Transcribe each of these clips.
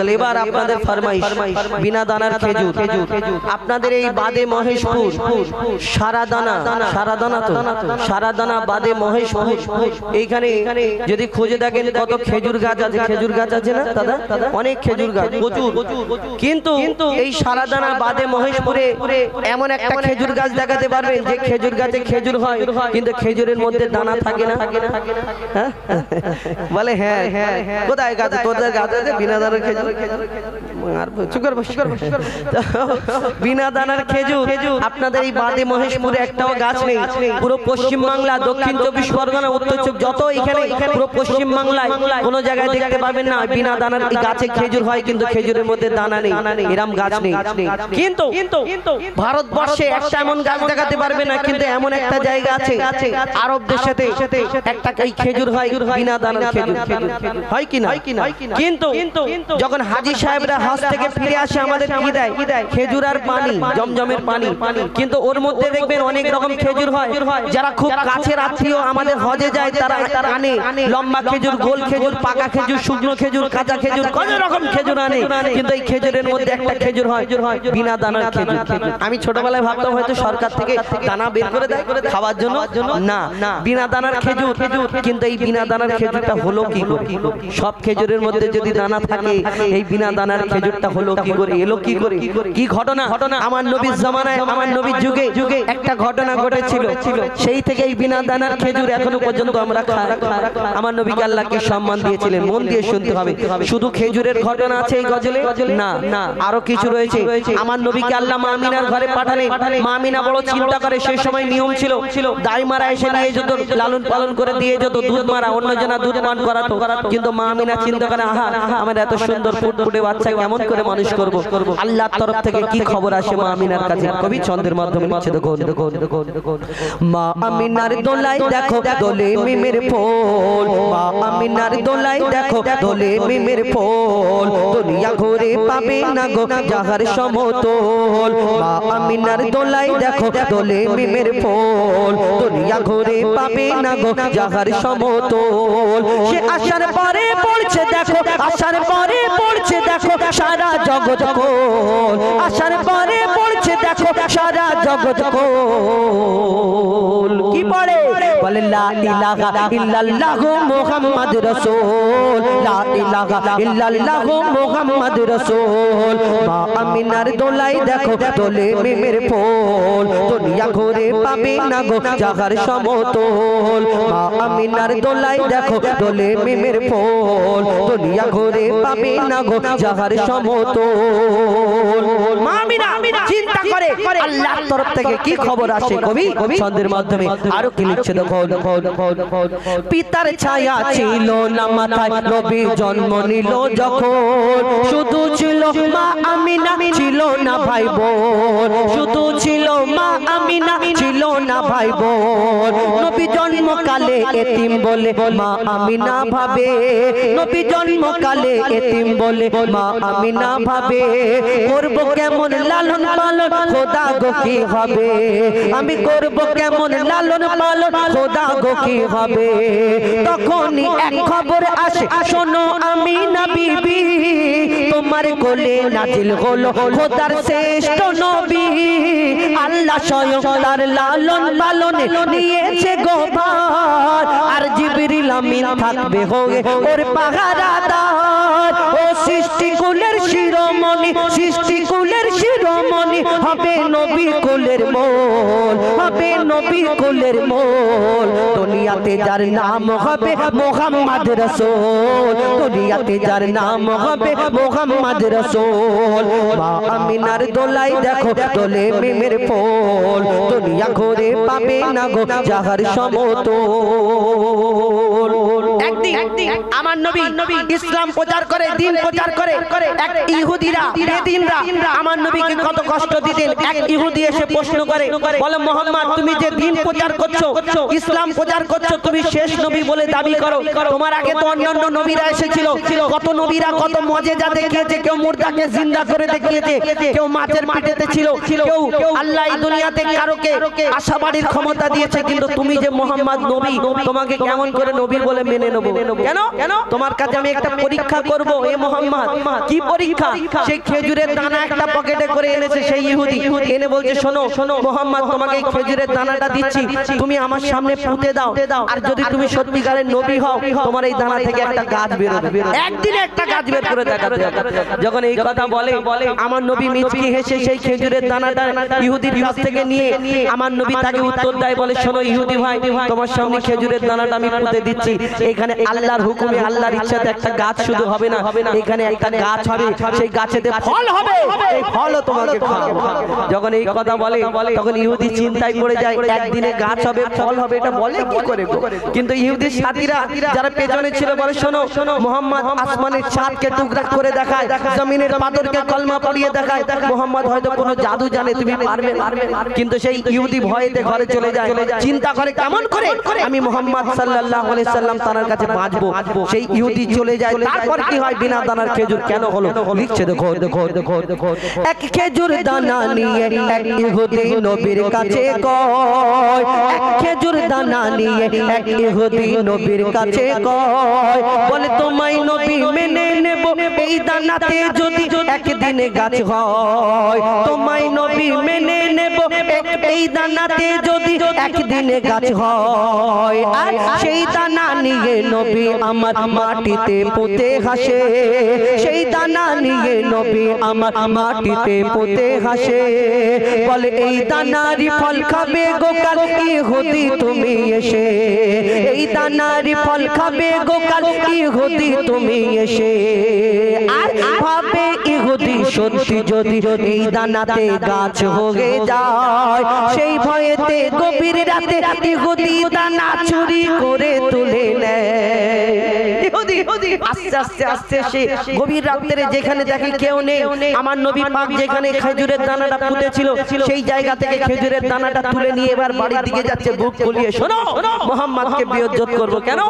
এবার আপনাদের ফরমাইশ বিনা দানার খেজুর আপনাদের এই বাদে মহেশপুর সারাদানা তো সারাদানা বাদে মহেশপুর এইখানে যদি খুঁজে দেখেন কত খেজুর গাছ আছে, খেজুর গাছ আছে না দাদা, অনেক খেজুর গাছ প্রচুর। কিন্তু এই সারাদানা বাদে মহেশপুরে এমন একটা খেজুর গাছ দেখাতে পারবেন যে খেজুর গাছে খেজুর হয় কিন্তু খেজুরের মধ্যে দানা থাকে না। বলে হ্যাঁ হ্যাঁ কোথায় গাছ, তোদের গাছ আছে বিনা দানার খেজুর? বিনা দানার খেজুর আপনাদের এই বাদে মহেশপুরে একটাও গাছ নেই। পুরো পশ্চিম বাংলা, দক্ষিণ চব্বিশ পরগনা, উত্তর যত এখানে পুরো পশ্চিম বাংলায় কোনো জায়গায় দেখতে পাবেন না বিনা দানার গাছে খেজুর হয় কিন্তু খেজুরের মধ্যে দানা নেই, এরম গাছ নেই। কিন্তু ভারতবর্ষে একটা এমন গাছ দেখাতে পারবে না, কিন্তু এমন একটা জায়গা আছে আরব দেশেতে একটা এই খেজুর হয় বিনা দানার খেজুর, হয় কি না? কিন্তু যখন হাজী সাহেবরা হজ থেকে ফিরে আসে আমাদের কি দেয়? খেজুর আর পানি, জমজমের পানি। কিন্তু ওর মধ্যে দেখবেন অনেক রকম খেজুর হয়। যারা খুব কাছের আত্মীয় আমাদের হজে যায় তারা আনে লম্বা খেজুর, গোল খেজুর, পাকা খেজুর, শুকনো খেজুর, কাঁচা খেজুর, কত রকম খেজুর আনে। কিন্তু এই খেজুরের মধ্যে একটা খেজুর হয় বিনা দানার খেজুর। আমি ছোটবেলায় ভাবতাম হয়তো সরকার থেকে দানা বের করে দেয় খাওয়ার জন্য, না, বিনা দানার খেজুর। কিন্তু এই বিনা দানার খেজুরটা হলো কি করে? সব খেজুরের মধ্যে যদি দানা থাকে এই বিনা দানার খেজুরটা হলো কি করে, এলো কি করে? কি ঘটনা? আমার নবীর জামানায়, আমার নবীর যুগে একটা ঘটনা ঘটেছিল। সেই থেকে এই বিনা দানার খেজুর এখনো পর্যন্ত আমরা খাই। আমার নবীকে আল্লাহকে সম্মান দিয়েছিলেন, মন দিয়ে শুনতে হবে। শুধু খেজুরের ঘটনা আছে এই গজলে? না, আরো কিছু রয়েছে। আমার নবীকে আল্লাহ মা আমিনার ঘরে পাঠালেন। মা আমিনা বড় চিন্তা করে, সেই সময় নিয়ম ছিল দাই মারা এসে নিয়ে যেত, লালন পালন করে দিয়ে যেত, দুধ মারা অন্যজনা দুধ পান করাতো। কিন্তু মা আমিনা চিন্তা করে, আহা আমার এত সুন্দর ফুটফুটে বাচ্চা কেমন করে মানুষ করব? আল্লাহর তরফ থেকে কি খবর আসে মা আমিনার কাছে? কবি ছন্দের মাধ্যমে লিখছে, দেখো মা আমিনার দোলাই দেখো দোলে মিমের ফুল, মা আমিনার দোলাই দেখো দোলে মিমের ফুল, দুনিয়া ঘুরে পাবে না গো যাহার সমতল। মা আমিনার দোলাই দেখো দোলে মিমের ফুল, দুনিয়া ঘুরে পাবে না গো যাহার সমতল। সে আসার পরে পড়ছে দেখো, আসার পরে পড়ছে দেখো সারা জগৎ কোল, আসার পরে পড়ছে দেখো সারা জগৎ কোল। কি পড়ে? বলে লা ইলাহা ইল্লাল্লাহু মুহাম্মাদুর রাসূল, লা ইলাহা ইল্লাল্লাহু মুহাম্মাদুর রাসূল। মা আমিনার দোলাই দেখো দোলে মিমের ফুল, দুনিয়া ঘুরে পাবে না গো যাহার সমতল। মা আমিনার দোলাই দেখো দোলে মিমের ফুল, দুনিয়া ঘুরে পাবে না গো যাহার সমতল। মা আমিনা চিন্তা করে আল্লাহর তরফ থেকে কি খবর আসে? কবি ছন্দের মাধ্যমে আরো কি লিখছে, দেখো পিতার ছায়া ছিল না মাথায় নবী জন্ম নিল যখন, শুধু ছিল মা আমিনা ছিল না ভাই বোন, শুধু ছিল মা আমিনা ছিল না ভাই বোন। নবী জন্মকালে এতিম বলে মা আমিনা ভাবে, নবী জন্মকালে এতিম বলে মা আমিনা ভাবে, করব কেমন লালন পালন খোদা গো কি হবে, আমি করব কেমন লালন পালন খোদা গো কি হবে। তখনই এক খবর আসে, শোনো আমিনা বিবি, তোমার কোলে নাজিল হলো খোদার শ্রেষ্ঠ নবী। আল্লাহ স্বয়ং তার লালন পালনে নিয়েছে গো ভার, আর জিবরিল আমিন থাকবে হয়ে ওর পাহারাদার। ও সৃষ্টি কুলের শিরোমণি, সৃষ্টি কুলের শিরোমণি হবে নবী কুলের মোল, হবে নবী কুলের মোল। দুনিয়াতে যার নাম হবে মুহাম্মদ রাসূল, দুনিয়াতে যার নাম হবে মুহাম্মদ রাসূল। মা আমিনার দোলাই দেখো দোলে মিমের ফুল, দুনিয়া ঘুরে পাবে না গো যাহার সমতল। একদিন আমার নবী ইসলাম প্রচার করে, দিন প্রচার করে, এক ইহুদিরা বেদিনরা আমার নবীকে কত কষ্ট দিতেন। এক ইহুদি এসে প্রশ্ন করে, বলে মুহাম্মদ তুমি যে দিন প্রচার করছো, ইসলাম প্রচার করছো, তুমি শেষ নবী বলে দাবি করো, তোমার আগে তো অন্যান্য নবীরা এসেছিল, কত নবীরা কত মজেজা দেখিয়েছে, কেউ মুর্দাকে জিন্দা করে দেখিয়েছে, কেউ মাছের পেটেতে ছিল, কেউ আল্লাহ এই দুনিয়াতে কারোকে আশাবাড়ির ক্ষমতা দিয়েছে, কিন্তু তুমি যে মুহাম্মদ নবী, তোমাকে কেমন করে নবী বলে মেনে নেবো? কেন? তোমার কাছে আমি একটা পরীক্ষা করব। এ মোহাম্মদ, কি পরীক্ষা? সেই খেজুরের দানা একটা পকেটে করে এনেছে সেই ইহুদি, এনে বলছে শোনো মোহাম্মদ, তোমাকে এই খেজুরের দানাটা দিচ্ছি, তুমি আমার সামনে পুঁতে দাও, আর যদি তুমি সত্যিকারের নবী হও তোমার এই দানা থেকে একটা গাছ বেরোবে, একদিনে একটা গাছ বের করে দেখাতে হবে। যখন এই কথা বলে আমার নবী মিচকি হেসে সেই খেজুরের দানাটা ইহুদির কাছ থেকে নিয়ে আমার নবী তাকে উত্তর দেয়, বলে শোনো ইহুদি ভাই, তোমার সামনে খেজুরের দানাটা আমি পুঁতে দিচ্ছি, এখানে আল্লাহর হুকুমে আল্লাহর ইচ্ছাতে একটা গাছ শুধু হবে না, এখানে একটা গাছ হবে, সেই গাছেতে ফল হবে, এই ফলও তোমাকে খাওয়াবো। যখন এই কথা বলে তখন ইহুদি চিন্তায় পড়ে যায়, একদিনে গাছ হবে ফল হবে, এটা বলে কি করে? কিন্তু ইহুদির সাথীরা যারা পেছনে ছিল বলে শোনো মুহাম্মদ আসমানের চাঁদকে টুকরা করে দেখায়, জমিনের পাথরকে কলমা পড়িয়ে দেখায়, মুহাম্মদ হয়তো কোনো জাদু জানে, তুমি পারবে। কিন্তু সেই ইহুদি ভয়েতে ঘরে চলে যায়, চিন্তা করে কেমন করে আমি মুহাম্মদ সাল্লাল্লাহু আলাইহি সাল্লাম তার কাছে বাঁচবো। সেই ইহুদি চলে যায়। তারপর কি হয়? বিনা দানার খেজুর কেন হলো লিখছে, দেখো দেখো দেখো দেখো। এক খেজুর দানা নিয়ে এক ইহুদি নবীর কাছে কয়, এক খেজুর দানা নিয়ে এক ইহুদি নবীর কাছে কয়, বলে তোমায় নবী মেনে নেব এই দানাতে যদি একদিনে গাছ হয়, তোমায় নবী মেনে নেব এই দানাতে যদি একদিনে গাছ হয়। আর সেই দানা নিয়ে নবী আমার মাটিতে পুঁতে হাসে, সেই দানা নিয়ে নবী আমার মাটিতে পুঁতে হাসে, বলে এই দানারই ফল খাবে গোকাল ইহুদি তুমি এসে, এই দানারই ফল খাবে গোকাল ইহুদি তুমি এসে। আর ভাবে ইহুদি সত্যি যদি এই দানাতে গাছ হয়ে যায়, সেই ভয়েতে গভীর রাতে ইহুদি দানা চুরি করে তুলে নেয়। আস্তে আস্তে আস্তে সে গভীর রাত্রে যেখানে দেখে কেউ নেই, আমার নবী পাক যেখানে খেজুরের দানাটা পুঁতেছিল সেই জায়গা থেকে খেজুরের দানাটা তুলে নিয়ে এবার বাড়ির দিকে যাচ্ছে বুক ফুলিয়ে। শোনো মুহাম্মদকে বিয়োজ্জত করব কেন?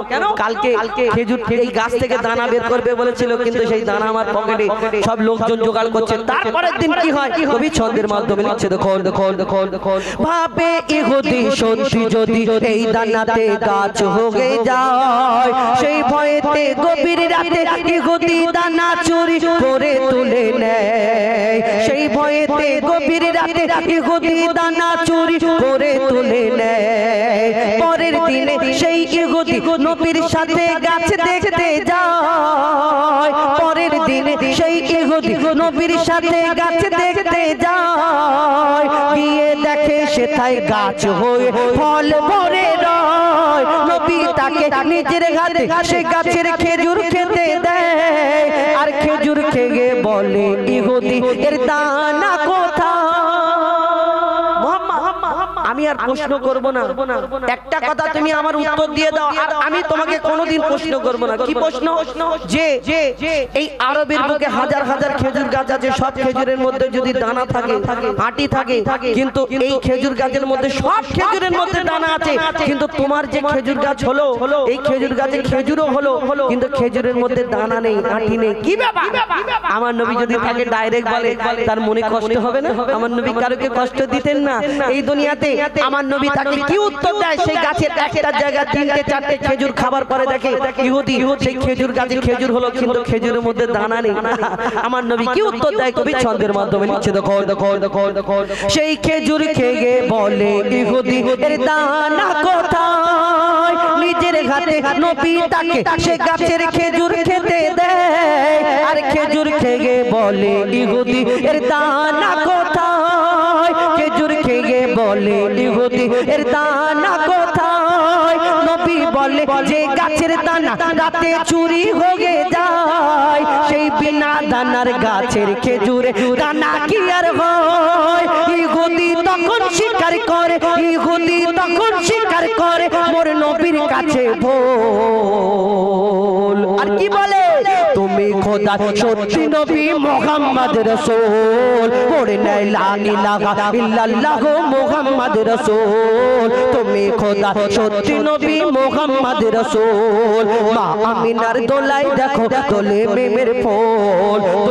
কালকে খেজুর এই গাছ থেকে দানা বের করবে বলেছিল, কিন্তু সেই দানা আমার পকেটে, সব লোকজন জোগাড় করছে। তারপরের দিন কি হয়? কবি ছন্দের মাধ্যমে লিখছে, দেখো দেখো দেখো দেখো। ভাবে ইহুদি সত্যি যদি এই দানাতে গাছ হয়ে যায়, সেই ভয়েতে গভীর রাতে ইহুদি দানা চুরি করে তুলে নেয়, সেই ভয়েতে গভীর রাতে ইহুদি দানা চুরি করে তুলে নেয়। পরের দিনে সেই ইহুদি নবীর সাথে গাছ দেখতে যায়, পরের দিনে সেই ইহুদি নবীর সাথে গাছ দেখতে যায়, গিয়ে দেখে সেথায় গাছ হয়ে ফল ভরে রয়। নবী তাকে নিজের হাতে সে গাছের খেজুর খেতে দেয়, আর খেজুর খেয়ে বলে ইহুদি এর দানা কোথায়? আমি আর প্রশ্ন করব না, একটা কথা তুমি আমার উত্তর দিয়ে দাও, আর আমি তোমাকে কোনোদিন প্রশ্ন করব না। কি প্রশ্ন? যে এই আরবের বুকে হাজার হাজার খেজুর গাছ আছে, সব খেজুরের মধ্যে যদি দানা থাকে, আটি থাকে, কিন্তু এই খেজুর গাছের মধ্যে সব খেজুরের মধ্যে দানা আছে, কিন্তু তোমার যে খেজুর গাছ হলো, এই খেজুর গাছে খেজুরও হলো, কিন্তু খেজুরের মধ্যে দানা নেই, আটি নেই, কি ব্যাপার? আমার নবী যদি তাকে ডাইরেক্ট বলে তার মনে কষ্ট হবে না? আমার নবী কারোকে কষ্ট দিতেন না। এই দুনিয়াতে আমার নবী তাকে কি উত্তর দেয়? সেই গাছের একটা জায়গা তিনটে চারটে খেজুর খাবার পরে দেখে ইহুদি সেই খেজুর গাছে খেজুর হলো, কিন্তু খেজুরের মধ্যে দানা নেই। আমার নবী কি উত্তর দেয়? কবি ছন্দের মাধ্যমে লিখছে, দেখো দেখো দেখো দেখো। সেই খেজুর খেয়ে বলে ইহুদি এর দানা কোথায়? নিজের হাতে নবী তাকে সে গাছের খেজুর খেতে দেয়, আর খেজুর খেয়ে বলে ইহুদি এর দানা কোথায়? খেজুর খেয়ে বলে ইহুদি এর দানা কোথায়? নবী বলে যে গাছের দানা রাতে চুরি হয়ে যায়, সেই বিনা দানার গাছের খেজুরে দানা কি আর হয়? ইহুদি তখন স্বীকার করে, ইহুদি তখন স্বীকার করে মোর নবীর কাছে ভুল। আর কি বলে? তুমি খোদা সত্যি নবী মুহাম্মদ রাসূল, পড়ে নাই লা ইলাহা ইল্লাল্লাহ মুহাম্মদ রাসূল। তুমি খোদা সত্যি নবী মুহাম্মদ রাসূল, মা আমিনার দোলাই দেখো দোলে মেমের ফুল।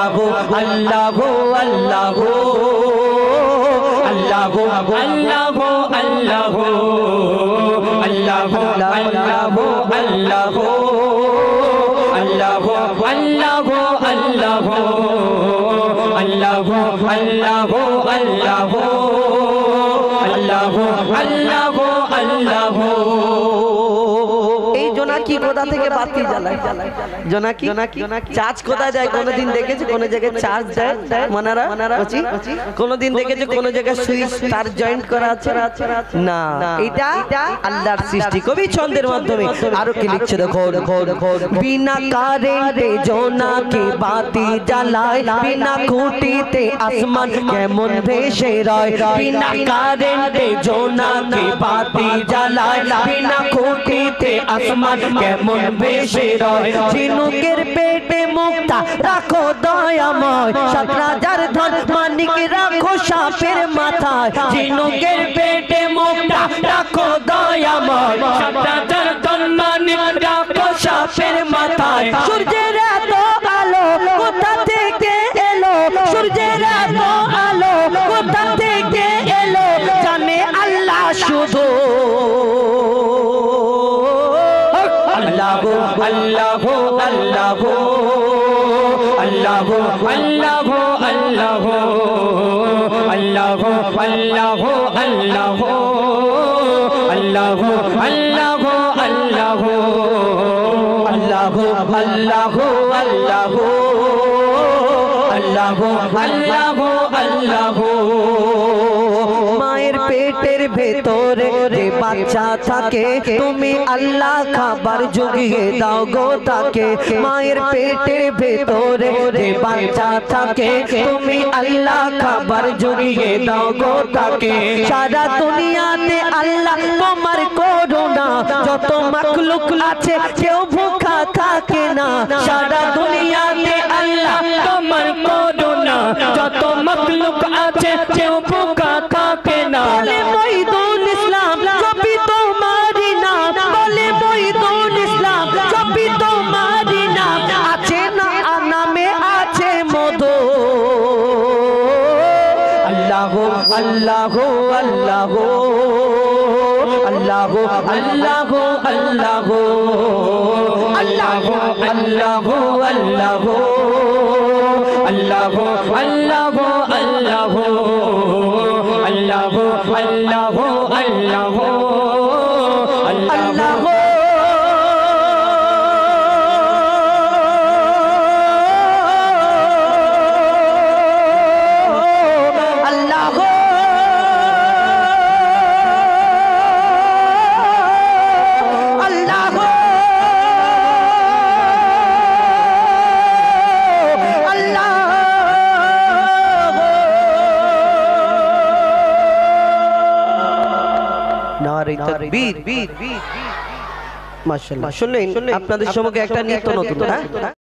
আল্লাহ আল্লাহ আল্লাহ আল্লাহ আল্লাহ আল্লাহ আল্লাহ আল্লাহ আল্লাহ আল্লাহ আল্লাহ আল্লাহ আল্লাহ আল্লাহ আল্লাহ আল্লাহ আল্লাহ আল্লাহ। এই জোনাকি কোথা থেকে বাতি জ্বালায়? জোনাকি চার্জ কোথায় যায়? কোনদিন দেখেছে কোন জায়গায় চার্জ দেয় মানারা? কোনদিন দেখেছে কোন জায়গায় সুইচ তার জয়েন্ট করা আছে? না, এটা আল্লাহর সৃষ্টি। কবি ছন্দের মাধ্যমে আরো কি লিখছে দেখো, বিনা কারেন্টে জোনাকি বাতি জ্বালায়, বিনা খুঁটিতে আসমান কেমন ভেসে রয়। বিনা কারেন্টে জোনাকি বাতি জ্বালায়, বিনা খুঁটিতে আসমান কেমন ভেসে রয়। ঝিনুকের পেটে মুক্তা রাখো দয়াময়, সাত রাজার ধন মানিক রাখো সাপের মাথায়। ঝিনুকের পেটে মুক্তা রাখো দয়াময়, সাত রাজার ধন মানিক রাখো সাপের মাথায়। সূর্যের এত আলো কোথা থেকে এলো? সূর্যের এত আলো কোথা থেকে এলো? জানে আল্লাহ শুধু। আল্লাহ আল্লাহ আল্লাহ আল্লাহ আল্লাহ আল্লাহ আল্লাহ আল্লাহ আল্লাহ আল্লাহ আল্লাহ আল্লাহ আল্লাহ আল্লাহ আল্লাহ আল্লাহ আল্লাহ আল্লাহ। মায়ের পেটের ভেতরে যে বাচ্চা থাকে, তুমি আল্লাহ খাবার জুগিয়ে দাও গো তাকে। মায়ের পেটের ভেতরে যে বাচ্চা থাকে, তুমি আল্লাহ খাবার জুগিয়ে দাও গো তাকে। সারা দুনিয়াতে আল্লাহ তোমার করুণা, যত মাখলুক আছে কেউ ভুখা থাকে না। সারা দুনিয়াতে আল্লাহ তোমার করুণা, যত মাখলুক আছে কেউ ভুখা থাকে না। বলে মঈদুল ইসলাম জপি তোমারি নাম, বলে মঈদুল ইসলাম জপি তোমারি নাম। আছে না নামে আছে মধু। আল্লাহ আল্লাহ আল্লাহ আল্লাহ আল্লাহ আল্লাহ আল্লাহ আল্লাহ আল্লাহ আল্লাহ আল্লাহ আল্লাহ আল্লাহ আল্লাহ আল্লাহ আল্লাহ। মাশাআল্লাহ, শুনলেন? আপনাদের সম্মুখে একটা নিত্য নতুন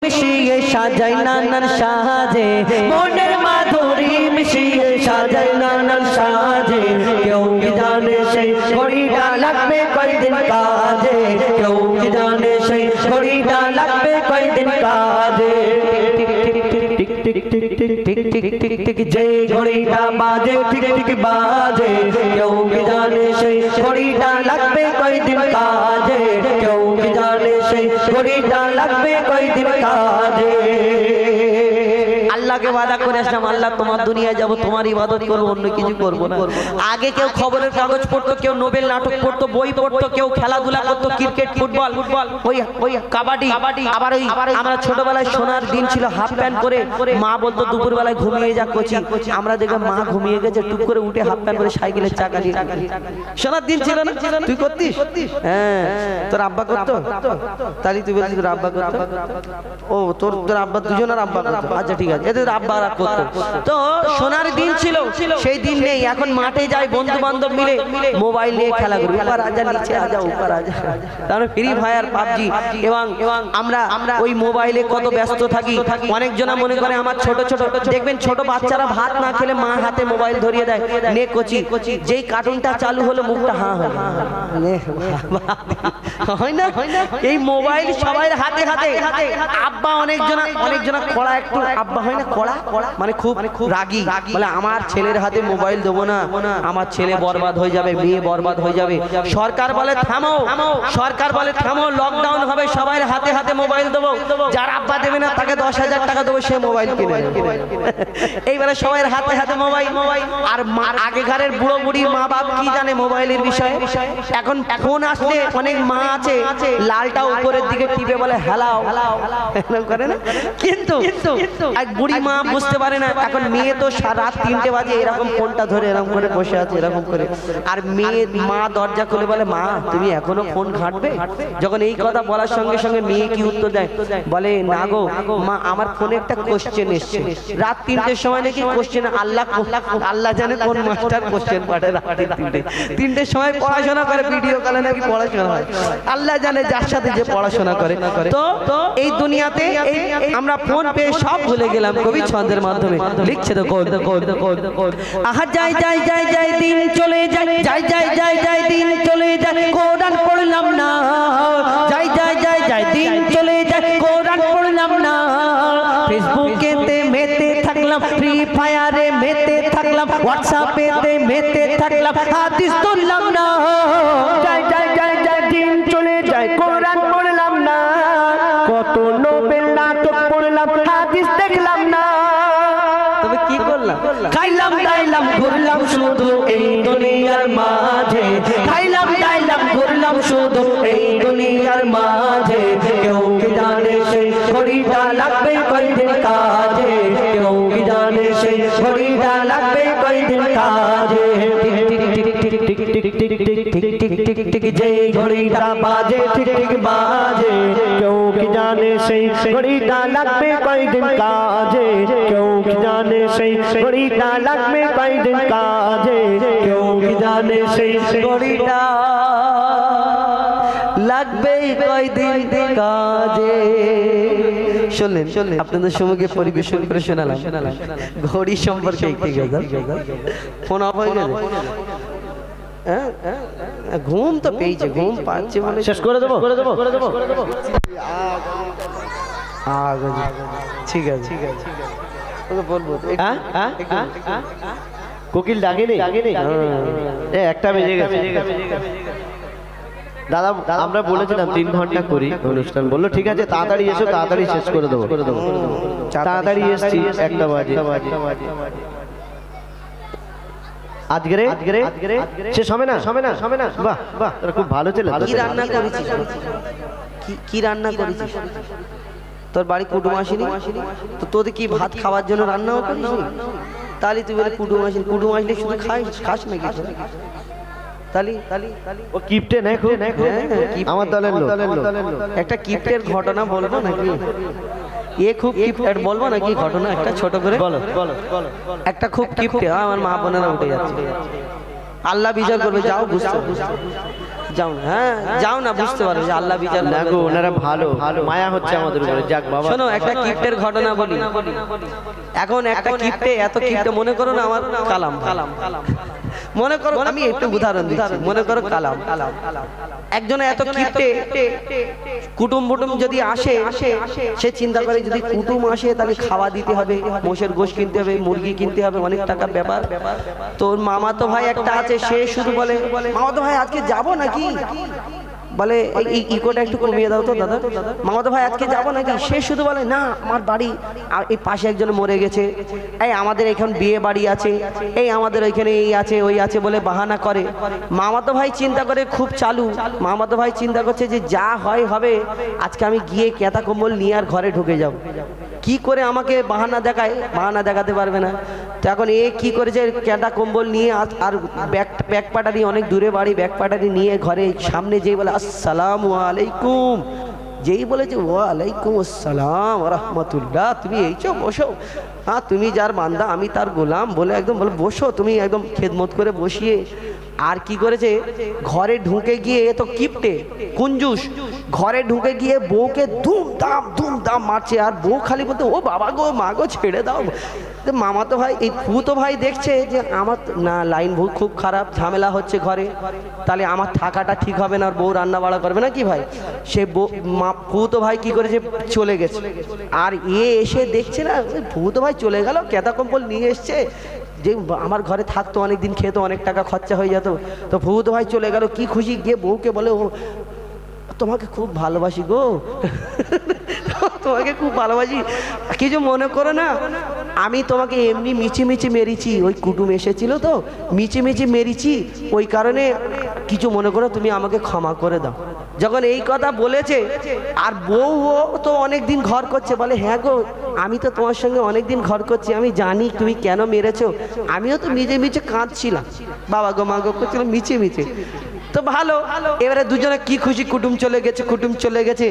মিশিয়ে সাজাই নানার সাজে, মনের মাধুরী মিশিয়ে সাজাই নানার সাজে। কেউ কি জানে সেই ঘড়িটা লাগবে কয়দিন কাজে? কেউ কি জানে সেই ঘড়িটা লাগবে কয়দিন কাজে? যে ঘড়িটা বাজে ঠিক ঠিক বাজে, কেউ কি জানে সেই ঘড়িটা লাগবে কয়দিন কাজে? কেউ কি জানে সেই ঘড়িটা লাগবে কয়দিন কাজে? আল্লাহকে ওয়াদা করে আসলাম, আল্লাহ তোমার দুনিয়ায় যাব, তোমার ইবাদত করব, অন্য কিছু করব না। আগে কেউ খবরের কাগজ পড়তো, কেউ নোবেল নাটক পড়তো, বই পড়তো, কেউ খেলাধুলা করতো, ক্রিকেট ফুটবল ওই কাবাডি। আবার ওই আমরা ছোটবেলায় সোনার দিন ছিল, হাফ প্যান্ট পরে মা বলতো দুপুরবেলায় ঘুমিয়ে যা কোচি। আমরা দেখলাম মা ঘুমিয়ে গেছে, টুক করে উঠে হাফ প্যান্ট পরে সাইকেলের চাকা দিয়ে সোনার দিন ছিল না? তুই করতিস? হ্যাঁ, তোর আব্বা করতো? তাহলে তুই বলছিস তোর আব্বা করতো? ও তোর আব্বা দুজনের আব্বা করতো। আচ্ছা ঠিক আছে, এদের আব্বারা করতো। তো সোনার দিন ছিল, সেই দিন নেই। এখন মাঠে যায় বন্ধু বান্ধব মিলে মোবাইল নিয়ে খেলা করি, উপর আজা নিচে আজা উপর আজা, তারপরে ফ্রি ফায়ার পাবজি। এবং আমরা ওই মোবাইলে কত ব্যস্ত থাকি। অনেকজনা মনে করে আমার ছোট ছোট দেখবেন ছোট বাচ্চারা ভাত না খেলে মা হাতে মোবাইল ধরিয়ে দেয়, নে কচি। যেই কার্টুনটা চালু হলো মুখটা হা হয় না। এই মোবাইল সবাই হাতে হাতে। আব্বা অনেকজনা কড়া একটু আব্বা হয় না, কড়া মানে খুব রাগী, বলে আমার ছেলের হাতে মোবাইল দেবো না, আমার ছেলে বরবাদ হয়ে যাবে, মেয়ে বরবাদ হয়ে যাবে। সরকার বলে থামো, সরকার বলে থামো, লকডাউন হবে, সবাই হাতে হাতে মোবাইল দেবো, যার আব্বা দেবে না তাকে 10,000 টাকা দেবো, সে মোবাইল কিনে। এইবারে সবাই হাতে হাতে মোবাইল। আর আগেকারের বুড়ো বুড়ি মা বাপ কি জানে মোবাইলের বিষয়ে। এখন ফোন আসলে অনেক মা আছে লালটা উপরের দিকে টিপে বলে হেলাও করে না, কিন্তু এক বুড়ি মা বুঝতে পারে না। এখন মেয়ে তো রাত 3টে বাজে এরকম ফোনটা ধরে এরকম করে বসে আছে এরকম করে, আর মেয়ে মা দরজা খুলে বলে মা তুমি এখনো ফোন ঘাঁটবে। যখন এই কথা বলার সঙ্গে সঙ্গে মেয়ে কি উত্তর দেয়, বলে না গো মা আমার ফোনে একটা কোশ্চেন এসছে, রাত 3টের সময় নাকি কোশ্চেন, আল্লাহ জানে কোন মাস্টার কোশ্চেন পাঠায় রাত 3টের সময় পড়াশোনা করে, ভিডিও কলে নাকি পড়াশোনা হয়, আল্লাহ জানে যার সাথে যে পড়াশোনা করে। তো এই দুনিয়াতে আমরা ফোন পেয়ে সব ভুলে গেলাম। কবি ছন্দের মাধ্যমে লিখছে তো আহা যাই যাই যাই যাই দিন চলে যায়, যাই যাই যাই যাই দিন চলে যায়, কোরআন পড়লাম না, যাই যাই যাই যাই দিন চলে যায়, কোরআন পড়লাম না। ফেসবুকেতে মেতে থাকলাম, ফ্রি ফায়ারে মেতে থাকলাম, হোয়াটসঅ্যাপেতে মেতে থাকলাম, হাদিস তুললাম না, যাই যাই যাই যাই দিন চলে যায়, কোরআন পড়লাম না। কত নোবেল নাটক পড়লাম, হাদিস দেখলাম না। তবে কি করলাম? খাইলাম দাইলাম ঘুরলাম শুধু এই দুনিয়ার মাঝে, খাইলাম দাইলাম ঘুরলাম শুধু এই দুনিয়ার মাঝে। কেউ কি জানে সেই ঘড়িটা লাগবে কয়দিন কাজে, কেউ কি জানে সেই ঘড়িটা লাগবে কয়দিন কাজে। যে ঘড়িটা বাজে ঠিক ঠিক বাজে, কেউ কি জানে সেই ঘড়িটা লাগবে কয়দিন কাজে, কেউ কি জানে সেই ঘড়িটা লাগবে কয়দিন কাজে, কেউ কি জানে সেই ঘড়িটা লাগবে কয়দিন কাজে। শুনলেন আপনাদের সম্মুখে পরিবেশন করে শোনালাম ঘড়ি সম্পর্কে একটি গজল। ফোন অফ হয়ে গেল, ঘুম তো পেয়েছে, ঘুম পাচ্ছে মানে শেষ করে দেবো। ঠিক আছে ঠিক আছে বলবো, কোকিল ডাকেনি, একটা বেজে গেছে। দাদা আমরা বলেছিলাম 3 ঘন্টা করি অনুষ্ঠান, বললো ঠিক আছে তাড়াতাড়ি এসো, তাড়াতাড়ি শেষ করে দেবো। তাড়াতাড়ি এসছি 1টা বাজে। আজকে শেষ হবে না, বাহ বাহ খুব ভালো ছিল। কি রান্না করেছিস, কি রান্না করেছিস? তোর বাড়ি কুটুম আসেনি তো তোদের কি ভাত খাওয়ার জন্য রান্নাও করিস? তাহলে তুই বলে কুটুম আসেনি, কুটুম আসলে শুধু খাস নাকি? ও কিপ্টে দেখো আমার দলের লোক। একটা কিপ্টের ঘটনা বলবো নাকি? এ খুব কিপ্টের বলবো নাকি ঘটনা একটা ছোট করে? একটা খুব কিপ্টে, আমার মা বোনেরা উঠে যাচ্ছে, আল্লাহ বিচার করবে, যাও বুঝতে যাও না, হ্যাঁ যাও না, বুঝতে পারো যে আল্লাহ বিচার না গো, ওনারা ভালো মায়া হচ্ছে আমাদের উপরে। যাক বাবা, শোনো একটা কিপ্টের ঘটনা বলি। এখন একটা কিপ্টে, এত কিপ্টে মনে করো না আমার কালাম, মনে করো আমি একটু উদাহরণ দিচ্ছি, মনে করো কালাম একজন এত কিপ্টে, কুটুম বুটুম যদি আসে সে চিন্তা করে যদি কুটুম আসে তাহলে খাওয়া দিতে হবে, মোষের গোশ কিনতে হবে, মুরগি কিনতে হবে, অনেক টাকার ব্যাপার। তোর মামাতো ভাই একটা আছে, সে শুধু বলে মামাতো ভাই আজকে যাবো নাকি, বলে এই ইকোটা একটু কমিয়ে দাও তো দাদা, মামাতো ভাই আজকে যাবো নাকি? সে শুধু বলে না আমার বাড়ি এই পাশে একজন মরে গেছে, এই আমাদের এখন বিয়ে বাড়ি আছে, এই আমাদের ওইখানে এই আছে ওই আছে বলে বাহানা করে। মামাতো ভাই চিন্তা করে খুব চালু, মামাতো ভাই চিন্তা করছে যে যা হয় হবে, আজকে আমি গিয়ে কেতা কম্বল নিয়ে আর ঘরে ঢুকে যাব। কি করে আমাকে বাহানা দেখায়, বাহানা দেখাতে পারবে না। তো এখন এ কি করেছে, কেতা কম্বল নিয়ে আর ব্যাগ পাটারি, অনেক দূরে বাড়ি, ব্যাগ পাটারি নিয়ে ঘরে সামনে যেয়ে বলে আসসালামু আলাইকুম, যেই বলেছে ওয়ালাইকুম আসসালাম রাহমাতুল্লাহ, তুমি এইছো বসো, হ্যাঁ তুমি যার বান্দা আমি তার গোলাম বলে একদম বলে বসো, তুমি একদম খেদমত করে বসিয়ে। আর কি করেছে, ঘরে ঢুকে গিয়ে, এ তো কিপটে কুঞ্জুস, ঘরে ঢুকে গিয়ে বউকে ধুমধাম মারছে। আর বউ খালি বলতে ও বাবা গো মা গো ছেড়ে দাও। মামা তো ভাই, এই ফুতো ভাই দেখছে যে আমার না লাইন খুব খারাপ, ঝামেলা হচ্ছে ঘরে, তাহলে আমার থাকাটা ঠিক হবে না, আর বউ রান্না বাড়া করবে না কি ভাই। সে ফুতো ভাই কি করেছে, চলে গেছে। আর এসে দেখছে না ফুতো ভাই চলে গেল, কেতা কম্বল নিয়ে এসছে, যে আমার ঘরে থাকতো অনেক দিন, খেতো অনেক টাকা খরচা হয়ে যেত। তো ফুতো ভাই চলে গেল, কি খুশি, গিয়ে বউকে বলে ও তোমাকে খুব ভালোবাসি গো, তোমাকে খুব ভালোবাসি, কিছু মনে করো না, আমি তোমাকে এমনি মিছি মেরেছি, ওই কুটুম এসেছিল তো মিছি মেরেছি, ওই কারণে কিছু মনে করো, তুমি আমাকে ক্ষমা করে দাও। যখন এই কথা বলেছে, আর বউ তো অনেক দিন ঘর করছে, বলে হ্যাঁ গো আমি তো তোমার সঙ্গে অনেক দিন ঘর করছি, আমি জানি তুমি কেন মেরেছো, আমিও তো মিছে কাঁদছিলাম, বাবা গো মা গো করছিলাম মিছে। তো ভালো, এবারে দুজনে কি খুশি, কুটুম চলে গেছে।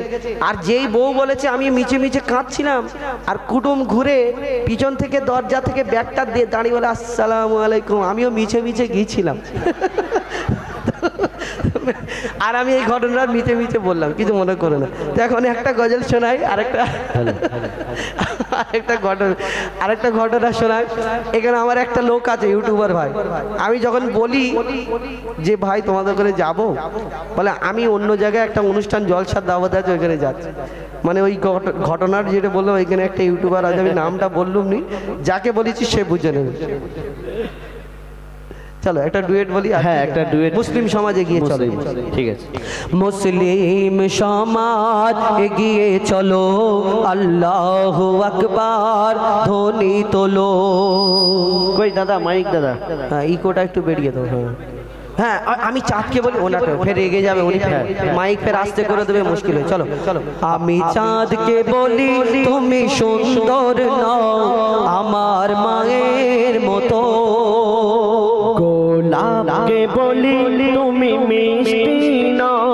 আর যেই বউ বলেছে আমি মিছে কাঁদছিলাম, আর কুটুম ঘুরে পিছন থেকে দরজা থেকে ব্যাগটা দিয়ে দাঁড়িয়ে বলে আসসালামু আলাইকুম, আমিও মিছে গিয়েছিলাম। আর আমি এই ঘটনার মিছে বললাম, কিছু মনে করো না। তো এখন একটা গজল শোনাই, আরেকটা ঘটনা শোনাই। এখানে আমার একটা লোক আছে ইউটিউবার ভাই, আমি যখন বলি যে ভাই তোমাদের করে যাব, বলে আমি অন্য জায়গায় একটা অনুষ্ঠান জলসার দাওয়াত আছে ওইখানে যাচ্ছি, মানে ওই ঘটনার যেটা বললাম, ওইখানে একটা ইউটিউবার আছে, আমি নামটা বললুম নি, যাকে বলেছি সে বুঝে নেবে। চলো একটা ডুয়েট বলি। হ্যাঁ একটা ডুয়েট মুসলিম সমাজে গিয়ে চলো, ঠিক আছে। মুসলিম সমাজ এগিয়ে চলো, আল্লাহু আকবার ধ্বনি তোলো। কই দাদা মাইক দাদা, হ্যাঁ ইকোটা একটু বেরিয়ে দাও। হ্যাঁ আমি চাঁদকে বলি, ওনাটা ফের এগে যাবে, উনি মাইক ফের আস্তে করে দেবে, মুশকিল হয়। চলো আমি চাঁদকে বলি তুমি সুন্দর নও আমার মায়ের মতো, গোলাপকে বলি তুমি মিষ্টি নও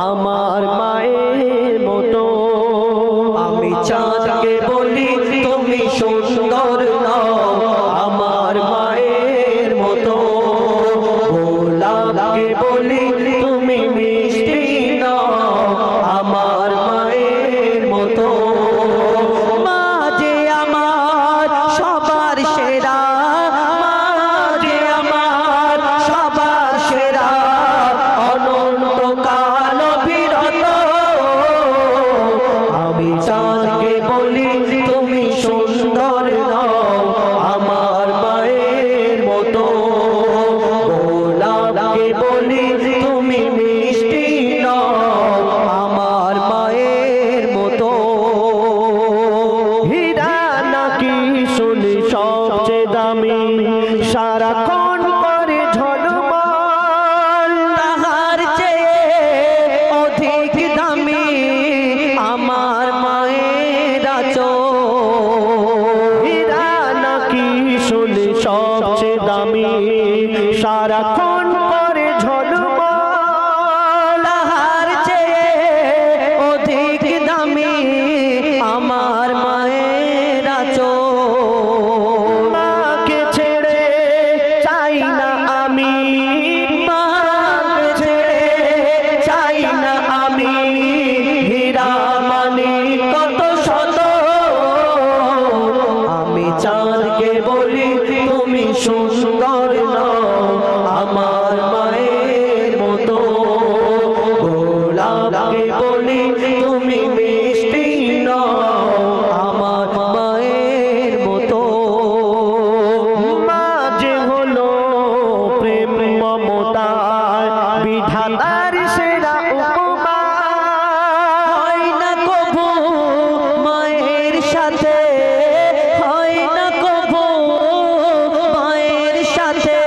আমার মায়ের মতো, আমি চাঁদকে বলি তুমি সুন্দর নও আমার মায়ের মতো, গোলাপকে বলি তুমি মিষ্টি নও আমার মায়ের মতো, মা যে আমার সবার সেরা, মা যে আমার সবার সেরা, অনন্তকাল বিরত, আমি চাঁদকে বলি তুমি সুন্দর নও আমার মায়ের মতো, গোলাপকে বলি তুমি মিষ্টি নও আমার মায়ের মতো, হীরা নাকি শুনি সবচেয়ে দামি, সারাক্ষণ করে ঝলমল, তাহার চেয়ে অধিক দামি আমার মায়ের আঁচল, হীরা নাকি শুনি সবচেয়ে দামি, সারাক্ষণ করে ঝলমল, তাহার চেয়ে অধিক দামি আমার মায়ের আঁচল, মাকে ছেড়ে চাই না আমি, মাকে ছেড়ে চাই না আমি, হীরা মানিক কত শত, আমি চাঁদকে বলি তুমি সুন্দর নও আমার মায়ের মতো, গোলাপকে বলি তুমি মিষ্টি নও আমার মায়ের মতো, মা যে হলো প্রেম মমতায় বিধাতার সেরা উপমা, হয় না কভু মায়ের সাথে, হয় না কভু মায়ের সাথে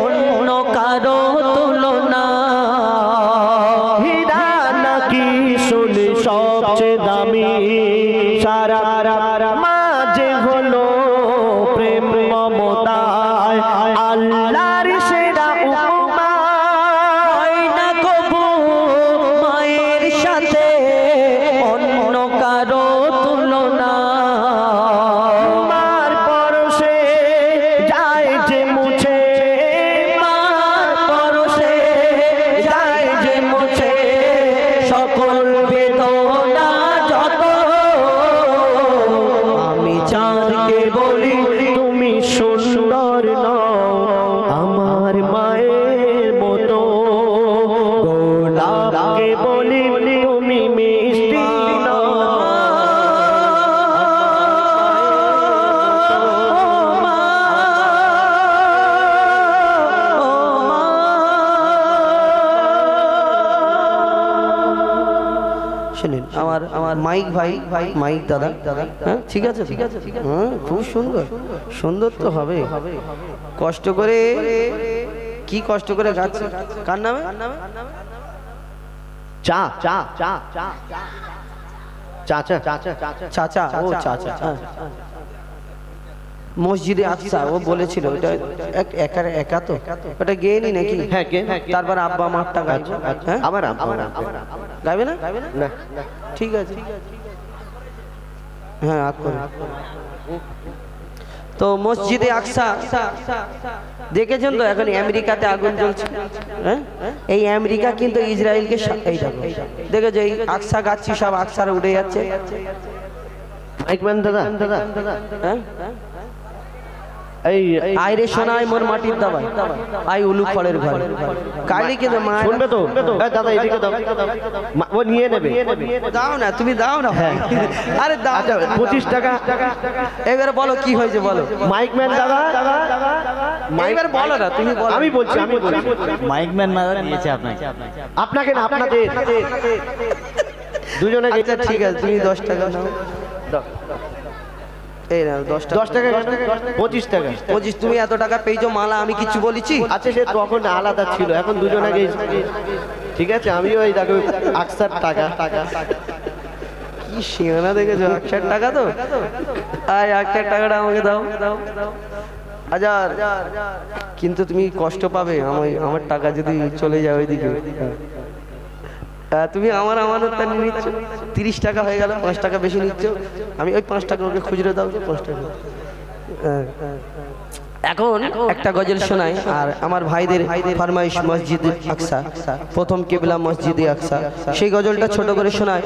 অন্য কারো তুলনা, হীরা নাকি শুনি সবচেয়ে দামি, সারা মা যে হলো প্রেম মমতায় আল্লাহর সেরা উপমা, হয় না কভু মায়ের সাথে আমার মাইক ভাই মাইক দাদা, হ্যাঁ ঠিক আছে, হ্যাঁ খুব সুন্দর, সুন্দর তো হবে। কষ্ট করে, কি কষ্ট করে গাচ্ছে, কার নামে? চা চা চা চা চাচা চাচা, ও চাচা, মসজিদে আকসা ও বলেছিল, ওটা একা তো ওটা গেয়ে নি নাকি? হ্যাঁ তারপর আব্বা মারটা গাইছে, হ্যাঁ আমার গাইবে না? না ঠিক আছে, হ্যাঁ তো মসজিদে আকসা দেখেছেন তো, এখন আমেরিকাতে আগুন জ্বলছে, হ্যাঁ এই আমেরিকা কিন্তু ইসরায়েলকে এই দেখো যে এই আকসা গাচ্ছি সব আকসারে উঠে যাচ্ছে। মাইকম্যান দাদা, হ্যাঁ এই আইরে সোনায় মোর মাটির দাবাই, আই উলু ফলের ঘর কালি কিন্তু মা শুনবে তো দাদা, এদিকে দাও, ও নিয়ে নেবে, দাও না, তুমি দাও না, আরে দাও। আচ্ছা 25 টাকা। এবারে বলো কি হয়েছে বলো। মাইকম্যান দাদা, এবার বলো না, তুমি বলো। আমি বলছি মাইকম্যান দাদা নিয়েছে আপনাকে না, আপনাদের দুজনে। আচ্ছা ঠিক আছে, তুমি 10 টাকা নাও, এই নাও 10 টাকা। 25 টাকা। 25, তুমি এত টাকা পেয়েছো মালা, আমি কিছু বলেছি? আচ্ছা সে তখন আলাদা ছিল, এখন দুজনে ঠিক আছে। আমিও এই দেখো আকসার টাকা, কি সিয়ানা দেখেছো, 100 টাকা তো, আয় 100 টাকাটা আমাকে দাও। হাজার, কিন্তু তুমি কষ্ট পাবে, আমার টাকা যদি চলে যায় ওইদিকে। তুমি আমার আমানতটা নিয়ে নিচ্ছ, 30 টাকা হয়ে গেল, 5 টাকা বেশি নিচ্ছ। আমি ওই 5 টাকা ওকে খুচরো দাও, 5 টাকা। এখন একটা গজল শোনাই, আর আমার ভাইদের ফরমাইশ মসজিদে আকসা, প্রথম কিবলা মসজিদে আকসা, সেই গজলটা ছোট করে শোনাই।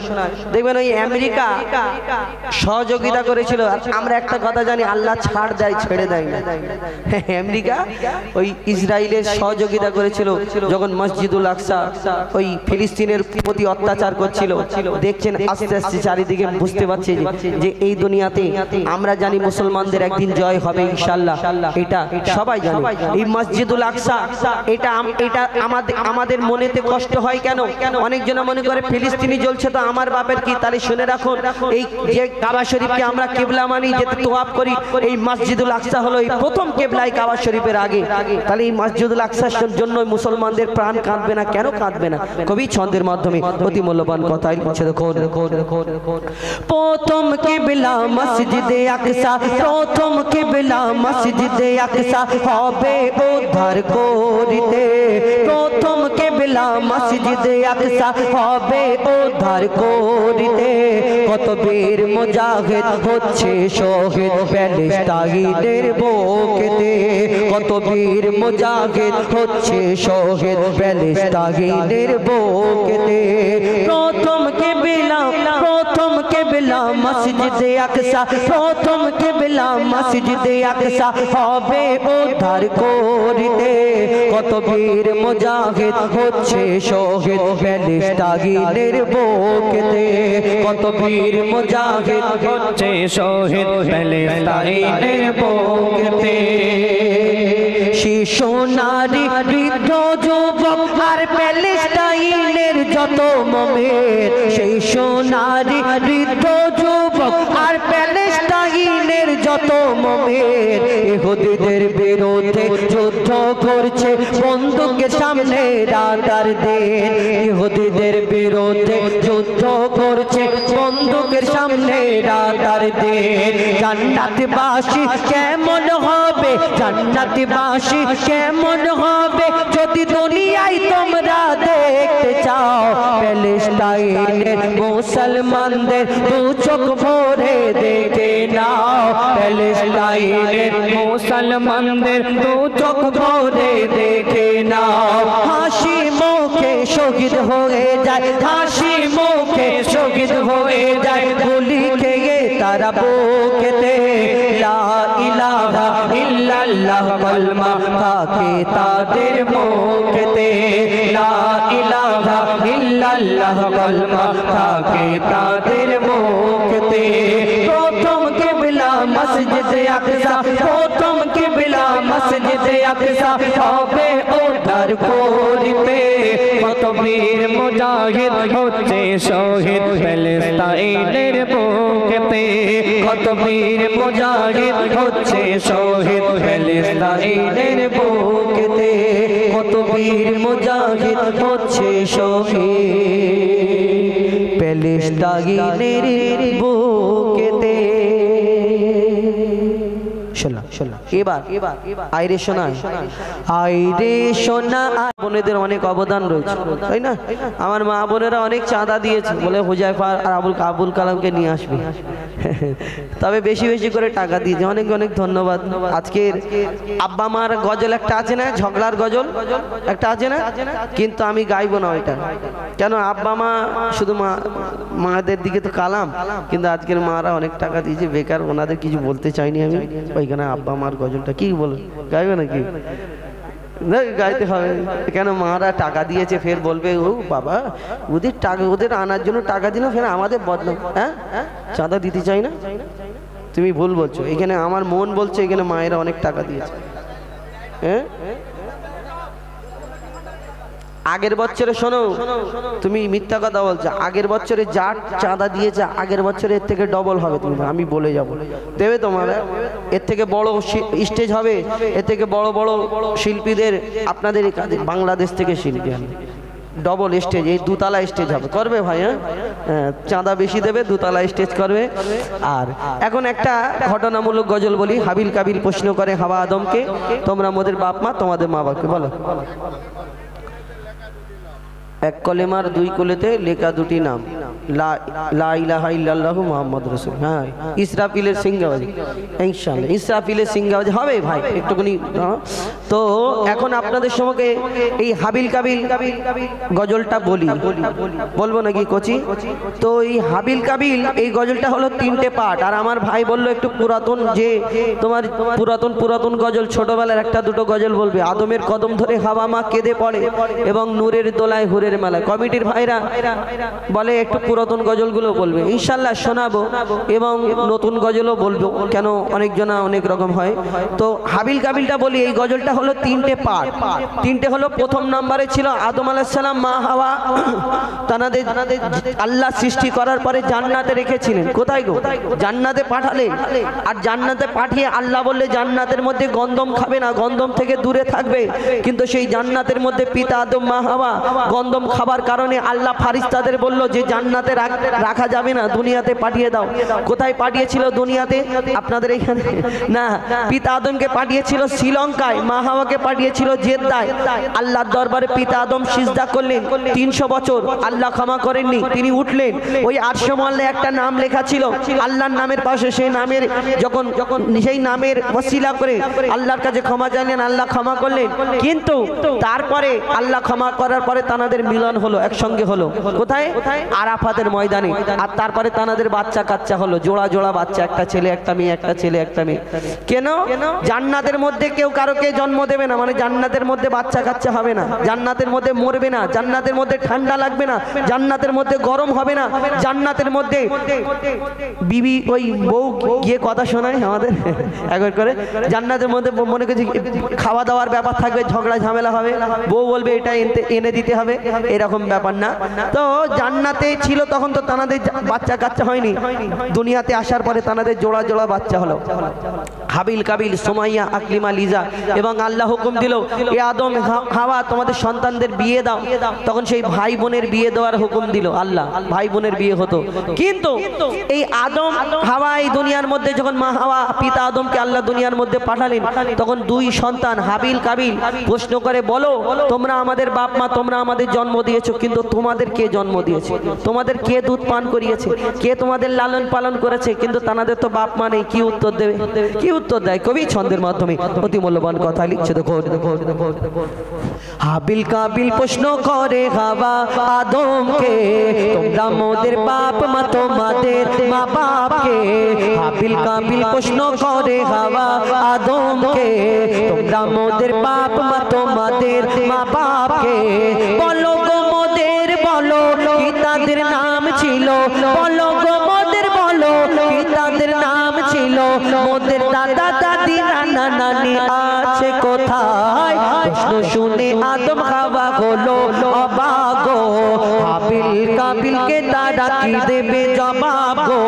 দেখবেন ওই আমেরিকা সহযোগিতা করেছিল, আর আমরা একটা কথা জানি, আল্লাহ ছাড় দেয়, ছেড়ে দেয় না। আমেরিকা ওই ইসরায়েলের সহযোগিতা করেছিল যখন মসজিদুল আকসা ওই ফিলিস্তিনের প্রতি অত্যাচার করছিল। দেখছেন আস্তে আস্তে চারিদিকে বুঝতে পারছে যে এই দুনিয়াতে আমরা জানি মুসলমানদের একদিন জয় হবে ইনশাআল্লাহ, এটা সবাই জানে। এই মসজিদুল আকসা এটা আমাদের মনেতে কষ্ট হয় কেন? অনেকজন মনে করে ফিলিস্তিনি জ্বলছে তো আমার বাপের কি, তাহলে শুনে রাখুন, এই যে কাবা শরীফকে আমরা কিবলা মানি, যে তোয়াফ করি, এই মসজিদুল আকসা হলো এই প্রথম কিবলাই কাবা শরীফের আগে। তাহলে এই মসজিদুল আকসার জন্য মুসলমানদের প্রাণ কাঁদবে না, কেন কাঁদবে না? কবি ছন্দের মাধ্যমে অতি মূল্যবান কথাই লিখছে, দেখো প্রথম কিবলা মসজিদে আকসা, প্রথম কিবলা মসজিদে আকসা হবে উদ্ধার করিতে, প্রথম কিবলা মসজিদে আকসা হবে উদ্ধার করিতে। কত বীর মুজাহিদ হচ্ছে শহীদ প্যালেস্টাইনের বুকেতে, কত বীর মুজাহিদ হচ্ছে শহীদ প্যালেস্টাইনের বুকেতে। প্রথম কিবলা মসজিদে আকসা, প্রথম কিবলা মসজিদে আকসা হবে উদ্ধার করিতে। কত বীর মুজাহিদ হচ্ছে শহীদ প্যালেস্টাইনের বুকেতে, কত বীর মুজাহিদ হচ্ছে শহীদ প্যালেস্টাইনের বুকেতে। শিশু নারী বৃদ্ধ যুবক আর প্যালেস্টাইনের যত মুমিন, শিশু নারী বৃদ্ধ যুবক আর প্যালেস্টাইনের যত মুমিন, ইহুদিদের বিরুদ্ধে যুদ্ধ করছে বন্দুকের সামনে রাত আর দিন, ইহুদিদের বিরুদ্ধে যুদ্ধ করছে বন্দুকের সামনে রাত আর দিন। জান্নাতবাসী কেমন হবে, জান্নাতবাসী কেমন হবে যদি দুনিয়ায় তোমরা দেখতে চাও, প্যালেস্টাইনের মুসলমানদের দু চোখ ভরে দেখে নাও, প্যালেস্টাইনের মুসলমানদের দু চোখ ভরে দেখে নাও। হাসি মুখে শহীদ হয়ে যায়, হাসি মুখে শহীদ হয়ে যায়, গুলি খেয়ে তারা বুকেতে। লা ইলাহা ইল্লাল্লাহ কলমা থাকে তাদের মুখেতে, লা ইলাহা ইল্লাল্লাহ কলমা থাকে তাদের মুখেতে। প্রথম কিবলা মসজিদে আকসা, প্রথম কিবলা মসজিদে আকসা হবে উদ্ধার করিতে। কত বীর মুজাহিদ হচ্ছে শহীদ ফিলিস্তিনের বুকেতে কত বীর মুজাহিদ হচ্ছে শহীদ ফিলিস্তিনের বুকেতে কত বীর মুজাহিদ হচ্ছে শহীদ প্যালেস্টাইনের বুকেতে। এবার আইরে শোনা, আইরে শোনা। বোনেদের অনেক অবদান রয়েছে, তাই না? আমার মা বোনেরা অনেক চাঁদা দিয়েছে, বলে হুজাইফা আর আবুল কালামকে নিয়ে আসবে। তবে বেশি বেশি করে টাকা দিয়েছে, অনেক অনেক ধন্যবাদ। আজকের আব্বা মার গজল একটা আছে না, ঝগড়ার গজল একটা আছে না, কিন্তু আমি গাইবো না ওইটা। কেন? আব্বা মা শুধু মাদের দিকে তো কালাম, কিন্তু আজকের মারা অনেক টাকা দিয়েছে, বেকার ওনাদের কিছু বলতে চাইনি আমি। ওইখানে আব্বা মার গজলটা কি বল গাইবে নাকি? গাইতে হবে। কেন? মারা টাকা দিয়েছে, ফের বলবে ও বাবা ওদের টাকা, ওদের আনার জন্য টাকা দিল, ফের আমাদের বদনাম। হ্যাঁ, চাঁদা দিতে চাই না, তুমি ভুল বলছো। এখানে আমার মন বলছে এখানে মায়েরা অনেক টাকা দিয়েছে। হ্যাঁ, আগের বছরে শোনো, তুমি মিথ্যা কথা বলছো। আগের বছরে যা চাঁদা দিয়েছে আগের বছরে এর থেকে ডবল হবে। তুমি, আমি বলে যাব, দেবে তোমার। এর থেকে বড় স্টেজ হবে, এর থেকে বড় বড় শিল্পীদের আপনাদের বাংলাদেশ থেকে শিল্পী আনবে, ডবল স্টেজ, এই দুতলা স্টেজ হবে, করবে ভাই। হ্যাঁ, চাঁদা বেশি দেবে, দুতলা স্টেজ করবে। আর এখন একটা ঘটনামূলক গজল বলি। হাবিল কাবিল প্রশ্ন করে হাওয়া আদমকে, তোমরা মোদের বাপ মা, তোমাদের মা বাপকে বলো। এক কলেমার দুই কোলেতে লেখা দুটি নাম, লা ইলাহা ইল্লাল্লাহু মুহাম্মাদুর রাসূল। হ্যাঁ, ইসরাফিলের সিংহাবাজি, ইনশাআল্লাহ ইসরাফিলের সিংহাবাজি হবে ভাই, একটুখানি। তো এখন আপনাদের সঙ্গে এই হাবিল কাবিল গজলটা বলবো নাকি কোচি? তো এই হাবিল কাবিল এই গজলটা হলো 3টে পার্ট। আর আমার ভাই বললো একটু পুরাতন, যে তোমার পুরাতন গজল, ছোটবেলার একটা দুটো গজল বলবে। আদমের কদম ধরে হাওয়া মা কেঁদে পড়ে এবং নূরের দোলায় হুরের মেলা। কমিটির ভাইরা বলে একটু পুরাতন গজলগুলো বলবে, ইনশাল্লাহ শোনাবো, এবং নতুন গজলও বলবো, কেন অনেকজনা অনেক রকম হয়। তো হাবিল কাবিলটা বলি, এই গজলটা হলো 3টে পার্ট। 3টে হলো, প্রথম নম্বরে ছিল আদম আলাইহিস সালাম, মা হাওয়া তানাদের আল্লাহ সৃষ্টি করার পরে জান্নাতে রেখেছিলেন। কোথায় গো? জান্নাতে পাঠালেন। আর জান্নাতে পাঠিয়ে আল্লাহ বললে জান্নাতের মধ্যে গন্ধম খাবে না, গন্ধম থেকে দূরে থাকবে। কিন্তু সেই জান্নাতের মধ্যে পিতা আদম মা হাওয়া গন্ধম খাবার কারণে আল্লাহ ফারিস্তাদের বলল যে জান্নাতে রাখা যাবে না, দুনিয়াতে পাঠিয়ে দাও। কোথায় পাঠিয়েছিল দুনিয়াতে? আপনাদের এখানে না, পিতা আদমকে পাঠিয়েছিল শ্রীলঙ্কায়, মা হাওয়াকে পাঠিয়েছিল জেদ্দায়। আল্লাহর দরবারে পিতা আদম সিজদা করলেন 300 বছর, আল্লাহ ক্ষমা করেননি, তিনি উঠলেন। ওই আরশে মহল্লায় একটা নাম লেখা ছিল আল্লাহর নামের পাশে, সেই নামের যখন সেই নামের ওসিলা করে আল্লাহর কাছে ক্ষমা চাইলেন, আল্লাহ ক্ষমা করলেন। কিন্তু তারপরে আল্লাহ ক্ষমা করার পরে তানাদের মিলন হলো, একসঙ্গে হলো। কোথায়? আরাফাতের ময়দানে। আর তারপরে তানাদের বাচ্চা কাচ্চা হলো, জোড়া জোড়া বাচ্চা, একটা ছেলে একটা মেয়ে, একটা ছেলে একটা মেয়ে। কেন? জান্নাতের মধ্যে কেউ কারোকে জন্ম দেবে না, মানে জান্নাতের মধ্যে বাচ্চা কাচ্চা হবে না, জান্নাতের মধ্যে মরবে না, জান্নাতের মধ্যে ঠান্ডা লাগবে না, জান্নাতের মধ্যে গরম হবে না, জান্নাতের মধ্যে বিবি ওই বউ গিয়ে কথা শোনায় আমাদের একবার করে। জান্নাতের মধ্যে মনে করছি খাওয়া দাওয়ার ব্যাপার থাকবে, ঝগড়া ঝামেলা হবে, বউ বলবে এটা এনে দিতে হবে, এরকম ব্যাপার না। তো জান্নাতে ছিল তখন তো তানাদের বাচ্চা কাচ্চা হয়নি, দুনিয়াতে আসার পরে তানাদের জোড়া জোড়া বাচ্চা হলো। হাবিল কাবিল, সুমাইয়া, আকলিমা, লিজা। এবং আল্লাহ হুকুম দিল, এ আদম হাওয়া তোমাদের সন্তানদের বিয়ে দাও। তখন সেই ভাই বোনের বিয়ে দেওয়ার হুকুম দিল আল্লাহ, ভাই বোনের বিয়ে হতো। কিন্তু এই আদম হাওয়া এই দুনিয়ার মধ্যে যখন মা হাওয়া পিতা আদমকে আল্লাহ দুনিয়ার মধ্যে পাঠালেন, তখন দুই সন্তান হাবিল কাবিল প্রশ্ন করে, বলো তোমরা আমাদের বাপ মা, তোমরা আমাদের জন্ম দিয়েছো, কিন্তু তোমাদের কে জন্ম দিয়েছে? তোমাদের কে দুধ পান করিয়েছে? কে তোমাদের লালন পালন করেছে? কিন্তু তাদের তো বাপ মা নেই, কি উত্তর দেবে? কি উত্তর দেয়? কবি ছন্দের মাধ্যমে অতি মূল্যবান কথা লিখছে। দেখো, হাবিল কাবিল প্রশ্ন করে হাওয়া আদমকে, তোমরা মোদের বাপ মা, তোমাদের মা বাপকে। হাবিল কাবিল প্রশ্ন করে হাওয়া আদমকে, তোমরা মোদের বাপ মা, তোমাদের মা বাপকে। বলো গো মোদের, বলো কি তাদের নাম ছিল? বলো গো মোদের, বলো কি তাদের নাম ছিল? মোদের দাদা দাদি নানা নানি আছে কোথায়? প্রশ্ন শুনে আদম হাওয়া হলো অবাক গো, কি দেবে জবাব গো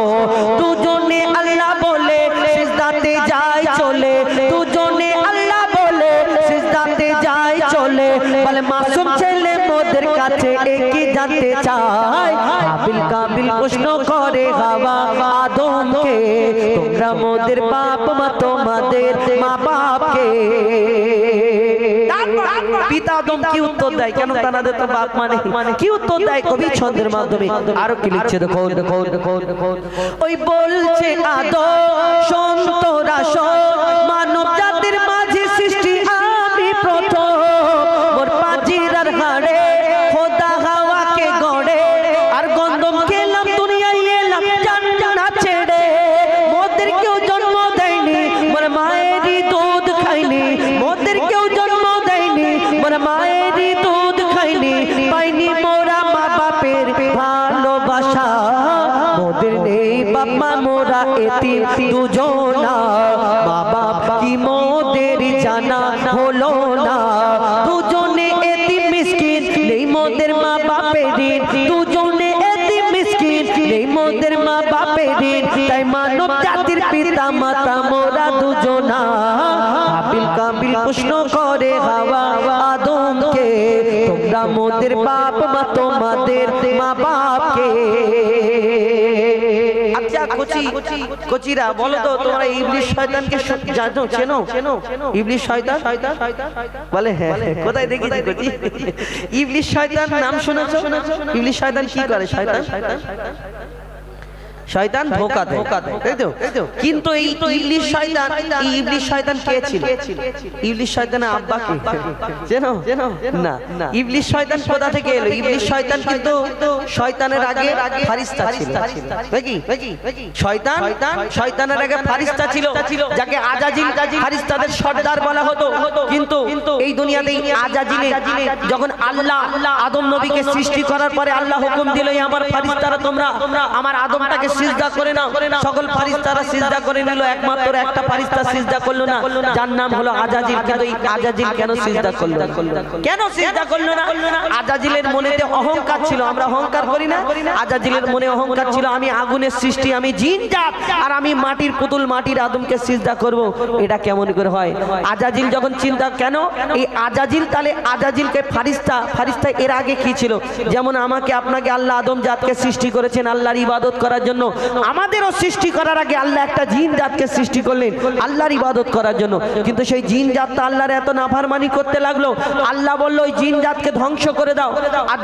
দুজনে আল্লাহ বলে সিজদাতে যায় চলে দুজনে আল্লাহ বলে সিজদাতে যায় চলে বলে মাসুম ছেলে মোদের কাছে একই জানতে চায় হাবিল কাবিল প্রশ্ন করে হাওয়া আদমকে তোমরা মোদের বাপ মা তোমাদের মা বাপকে পিতা আদম কি উত্তর দেয় কেন তাদের তো বাপ মানে কি উত্তর দেয় কবি ছন্দের মাধ্যমে আরো কি লিখছে দেখো ওই বলছে আদম শোন তোরা শোন মানব জাতির মাঝে সৃষ্টি আমি প্রথম মোর পাজিরার হাড়ে খোদা হাওয়াকে গড়ে আর গন্ধম খেলাম দুনিয়ায় এলাম জান্নাত ছেড়ে মোদের কেউ জন্ম দেয়নি মোর মায়েরই দুধ খাইনি মোদের কেউ জন্ম দেয়নি মোর মায়েরই দুধ খাইনি পাইনি মোরা মা বাপের ভালোবাসা মোদের নেই বাপ মা মোরা এতিম দুজনা মা বাপ কি মোদের জানা হলো না দুজনে এতিম মিসকিন নেই মোদের মা বাপের ঋণ দুজনে এতিম মিসকিন নেই মোদের মা বাপের ঋণ তাই মানব জাতির পিতা মাতা মোরা দুজনা হাবিল কাবিল প্রশ্ন করে হাওয়া আদমকে তোমরা মোদের বাপ মা তোমাদের মা বাপকে আচ্ছা কোচিরা বলো তো তোমরা ইবলিস শয়তানকে জানো চেনো ইবলিস শয়তান বলে হ্যাঁ কোথায় দেখেছি কোচি ইবলিস শয়তান নাম শুনেছো ইবলিস শয়তান কি করে শয়তান ধোঁকা দেয় তাই তো কিন্তু এই ইবলিস শয়তান কে ছিল ইবলিস শয়তানের আব্বা কে চেনো না ইবলিস শয়তান কোথা থেকে এলো ইবলিস শয়তান কিন্তু শয়তানের আগে ফারিস্তা ছিল নাকি শয়তানের আগে ফারিস্তা ছিল যাকে আজাজিল ফারিস্তাদের সর্দার বলা হতো কিন্তু এই দুনিয়াতে আজাজিলে যখন আল্লাহ আদম নবীকে সৃষ্টি করার পরে আল্লাহ হুকুম দিল আমার ফারিস্তারা তোমরা আমার আদমটাকে সিজদা করে নাও সকল ফারিস্তারা সিজদা করে নিল একমাত্র একটা ফারিস্তা সিজদা করলো না যার নাম হলো আজাজিল কিন্তু এই আজাজিল কেন সিজদা করলো না আজাজিলের মনেতে অহংকার ছিল আমরা অহংকার করি না আজাজিলের মনে অহংকার ছিল আমি আগুনের সৃষ্টি আমি জিন জাত আর আমি মাটির পুতুল মাটির আদমকে সিজদা করব এটা কেমন করে হয় আজাজিল যখন চিন্তা কেন এই আজাজিল তাহলে আজাজিলকে ফারিস্তা এর আগে কি ছিল যেমন আমাকে আপনাকে আল্লাহ আদম জাতকে সৃষ্টি করেছেন আল্লাহর ইবাদত করার জন্য আমাদেরও সৃষ্টি করার আগে আল্লাহ একটা জিন জাতকে সৃষ্টি করলেন আল্লাহর ইবাদত করার জন্য কিন্তু সেই জিন জাতটা আল্লাহর এত নাফরমানি করতে লাগলো আল্লাহ বলল ওই জিন জাতকে ধ্বংস করে দাও আর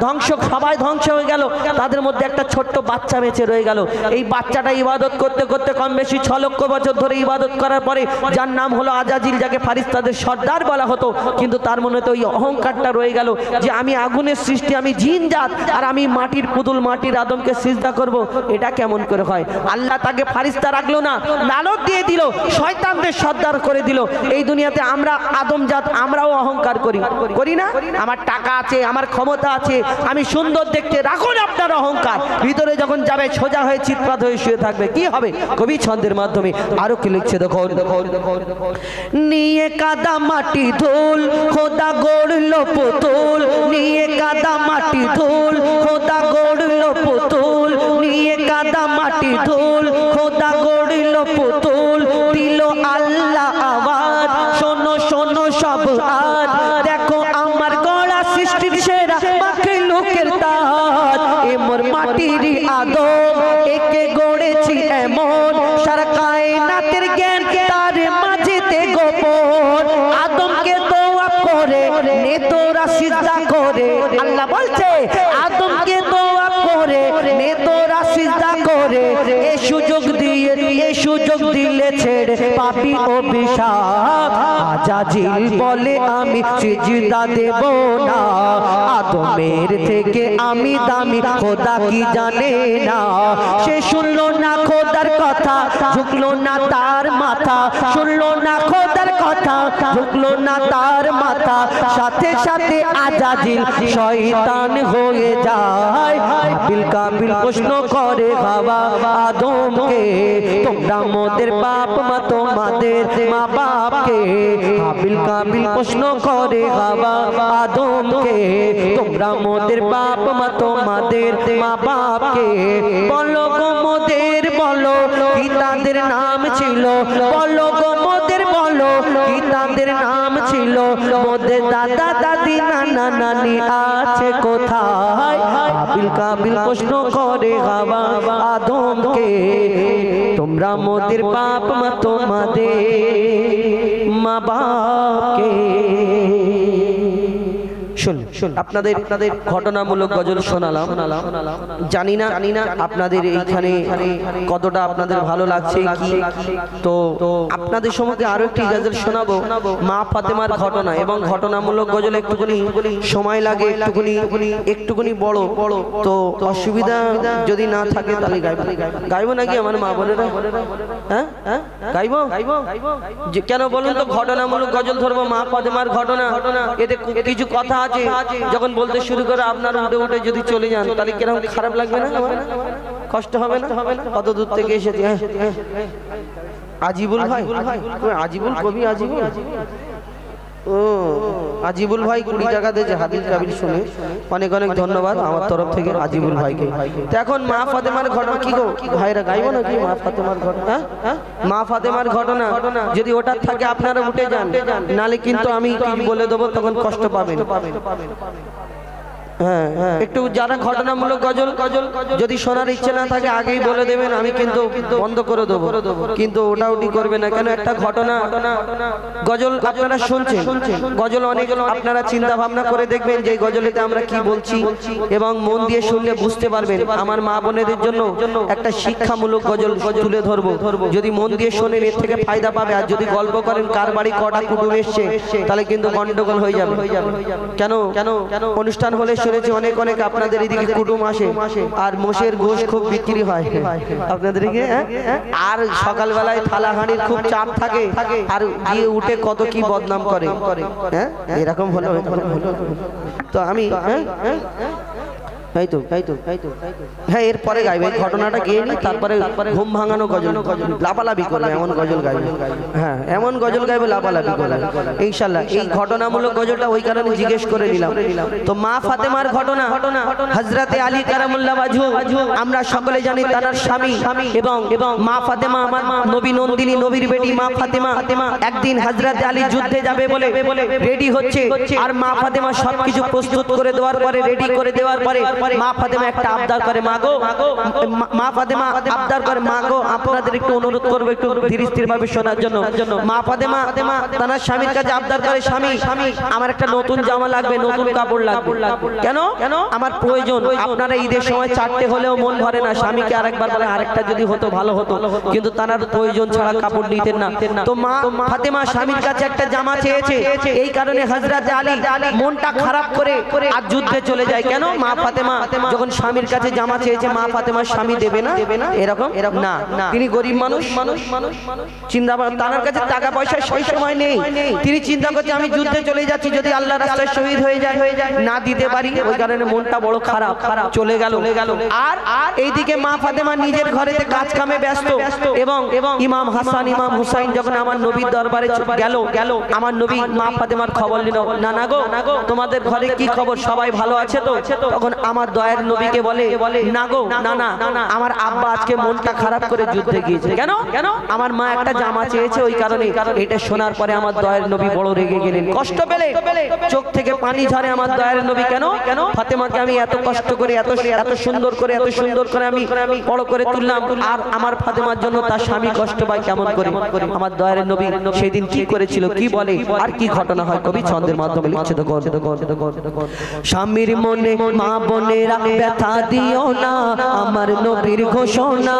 সবাই ধ্বংস হয়ে গেল তাদের মধ্যে একটা ছোট্ট বাচ্চা বেঁচে রয়ে গেল এই বাচ্চাটা ইবাদত করতে করতে কম বেশি 6 লক্ষ বছর ধরে ইবাদত করার পরে যার নাম হলো আজাজিল যাকে ফারিস্তাদের সর্দার বলা হতো কিন্তু তার মনে তো ওই অহংকারটা রয়ে গেল যে আমি আগুনের সৃষ্টি আমি জিন জাত আর আমি মাটির পুতুল মাটির আদমকে সিজদা করব এটা কেমন করে হয় আল্লাহ তাকে ফারিস্তা রাখলো না লালত দিয়ে দিল শয়তানদের সর্দার করে দিল এই দুনিয়াতে আমরা আদম জাত আমরাও অহংকার করি না আমার টাকা আছে আমার ক্ষমতা আছে আমি সুন্দর দেখতে রাখুন আপনার অহংকার ভিতরে যখন যাবে সোজা হয়ে চিৎপাত হয়ে শুয়ে থাকবে কি হবে কবি ছন্দের মাধ্যমে আরো কি লিখছে দেখো নিয়ে কাদা মাটি ধুল খোদা গড়লো পুতুল নিয়ে কাদা মাটি ধুল খোদা গড়লো পুতুল নিয়ে কাদা মাটি ধুল খোদা গড়লো পুতুল দিল আল্লাহ আওয়াজ শোনো শোনো সব আজ দেখো আমার গড়া সৃষ্টির সেরা মাখলুকের তাজ এ মোর মাটির আদম একে গড়েছি এমন সারা কায়নাতের জ্ঞান তার মাঝেতে গোপন আদমকে দোয়া করে নে তোরা সিজদা করে আল্লাহ বলছে আদমকে দোয়া করে নে তোরা সিজদা করে এই সুযোগ দিলে ছেড়ে পাপি অভিশাপ আজাজিল বলে আমি সিজদা দেব না আদমের থেকে আমি দামি খোদা কি জানে না সে শুনলো না খোদার কথা ঝুঁকলো না তার মাথা শুনলো না খোদার কথা ঢুকলো না তার মাথা, সাথে সাথে আজাজিল শয়তান হয়ে যায়। হাবিল কাবিল প্রশ্ন করে হাওয়া আদমকে, তোমরা মোদের বাপ মা তোমাদের মা বাপকে। হাবিল কাবিল প্রশ্ন করে হাওয়া আদমকে, তোমরা মোদের বাপ মা তোমাদের মা বাপকে। বলো গো মোদের বলো কি তাদের নাম ছিল, বলো গো মোদের বলো কি তাদের নাম ছিল। মোদের দাদা দাদি নানা নানি আছে কোথায়? হাবিল কাবিল প্রশ্ন করে হাওয়া আদমকে, তোমরা মোদের বাপ মা তোমাদের মা বাপকে। শুন আপনাদের ঘটনামূলক গজল শোনালাম। জানি না আপনাদের এইখানে কতটা আপনাদের ভালো লাগছে কি। তো আপনাদের সম্মুখে আরো একটি গজল শোনাবো, মা ফাতেমার ঘটনা। এবং ঘটনামূলক গজল একটুখানি সময় লাগে, একটুখানি বড়। তো অসুবিধা যদি না থাকে তাহলে গাইবো নাকি আমার মা বোনেরা? হ্যাঁ গাইবো? কেন বলুন তো? ঘটনামূলক গজল ধরবো, মা ফাতেমার ঘটনা, এতে কিছু কথা আছে। যখন বলতে শুরু করে আপনার উঠে উঠে যদি চলে যান তাহলে কিরকম খারাপ লাগবে না? কষ্ট হবে না? কত দূর থেকে এসেছে। আজিবুল ভাই, আজিবুল কবি আজিবুল, ও আজিবুল ভাই 20 টাকা দিয়েছে হাবিল কাবিল শুনে, অনেক অনেক ধন্যবাদ আমার তরফ থেকে আজিবুল ভাইকে। তো এখন মা ফাতেমার ঘটনা কি গো ভাইরা গাইবো নাকি? মা ফাতেমার ঘটনা, মা ফাতেমার ঘটনা যদি ওটার থাকে আপনারা উঠে যান, নালে কিন্তু আমি কি বলে দেবো তখন কষ্ট পাবেন। হ্যাঁ একটু যারা ঘটনামূলক গজল যদি শোনার ইচ্ছে না থাকে আগেই বলে দেবেন, আমি কিন্তু বন্ধ করে দেবো, কিন্তু ওটা ওটি করবে না। কেন একটা ঘটনা গজল আপনারা শুনছেন, গজল অনেক আপনারা চিন্তা ভাবনা করে দেখবেন যে গজলেতে আমরা কি বলছি, এবং মন দিয়ে শুনলে বুঝতে পারবেন। আমার মা বোনেদের জন্য একটা শিক্ষামূলক গজল তুলে ধরবো, যদি মন দিয়ে শোনেন এর থেকে ফায়দা পাবে। আর যদি গল্প করেন কার বাড়ি কটা কুটুম এসছে তাহলে কিন্তু গন্ডগোল হয়ে যাবে। কেন অনুষ্ঠান হলে শুনেছি অনেক আপনাদের এদিকে কুটুম আসে, আর মোষের গোশ খুব বিক্রি হয় আপনাদের এদিকে। আর সকালবেলায় থালা হাঁড়ির খুব চাপ থাকে, আর গিয়ে উঠে কত কি বদনাম করে। হ্যাঁ এরকম হলো। তো আমি হ্যাঁ এরপরে গাইবে ঘটনাটা গিয়ে নি, তারপরে ঘুম ভাঙানো গজল, লাপালাপি করবে এমন গজল গাইবে। হ্যাঁ এমন গজল গাইবে লাপালাপি করবে ইনশাল্লাহ। এই ঘটনামূলক গজলটা ওই কারণে জিজ্ঞেস করে নিলাম। তো মা ফাতেমার ঘটনা, হযরতে আলী কারামুল্লাহ ওয়াজহু, আমরা সকলে জানি তার স্বামী এবং মা ফাতেমা আমার নবী নন্দিনী, নবীর বেটি মা ফাতেমা একদিন হযরতে আলী যুদ্ধে যাবে বলে রেডি হচ্ছে। আর মা ফাতেমা সবকিছু প্রস্তুত করে দেওয়ার পরে, রেডি করে দেওয়ার পরে মা ফাতেমা একটা আবদার করে, মাগো মা ফাতেমা আবদার করে, মাগো আপনাদের একটু অনুরোধ করবো একটু ধীরে স্থির ভাবে শোনার জন্য। মা ফাতেমা তার স্বামীর কাছে আবদার করে, স্বামী আমার একটা নতুন জামা লাগবে, নতুন কাপড় লাগবে। কেন? আমার প্রয়োজন। আপনারা ঈদের সময় 4টে হলেও মন ভরে না, স্বামীকে আরেকবার বলে আরেকটা যদি হতো ভালো হতো, কিন্তু তার প্রয়োজন ছাড়া কাপড় নিতেন না। তো মা ফাতেমা স্বামীর কাছে একটা জামা চেয়েছে, এই কারণে হযরত আলী মনটা খারাপ করে আর যুদ্ধে চলে যায়। কেন? মা ফাতেমা যখন স্বামীর কাছে জামা চেয়েছে, মা ফাতেমার স্বামী দেবে না এরকম না, তিনি গরিব মানুষ, চিন্তা তার কাছে টাকা পয়সা সেই সময় নেই। তিনি চিন্তা করছে আমি যুদ্ধে চলে যাচ্ছি, যদি আল্লাহর রাস্তায় শহীদ হয়ে যায়, না দিতে পারি, ওই কারণে মনটা বড় খারাপ চলে গেল। আর এইদিকে মা ফাতেমা নিজের ঘরেতে কাজ কামে ব্যস্ত, এবং ইমাম হাসান ইমাম হুসাইন যখন আমার নবীর দরবারে গেল, আমার নবী মা ফাতেমার খবর নিল, না গো তোমাদের ঘরে কি খবর, সবাই ভালো আছে তো? তখন আমার দয়ার নবীকে বলে, না গো না, আমার আব্বা আজকে মনটা খারাপ করে যুদ্ধে গিয়েছে। কেন? আমার মা একটা জামা চেয়েছে, ওই কারণে। এটা শোনার পরে আমার দয়ার নবী বড় রেগে গেলেন, কষ্ট পেলে চোখ থেকে পানি ঝরে আমার দয়ার নবী। কেন? ফাতেমাকে আমি এত কষ্ট করে এত সুন্দর করে আমি বড় করে তুললাম, আর আমার ফাতেমার জন্য তার স্বামী কষ্ট পায় কেমন করে? আমার দয়ার নবী সেদিন কি করেছিল, কি বলে আর কি ঘটনা হয় কবি ছন্দের মাধ্যমে লিখছে। স্বামীর মনে মা বোনেরা ব্যথা দিও না, আমার নবীর ঘোষণা,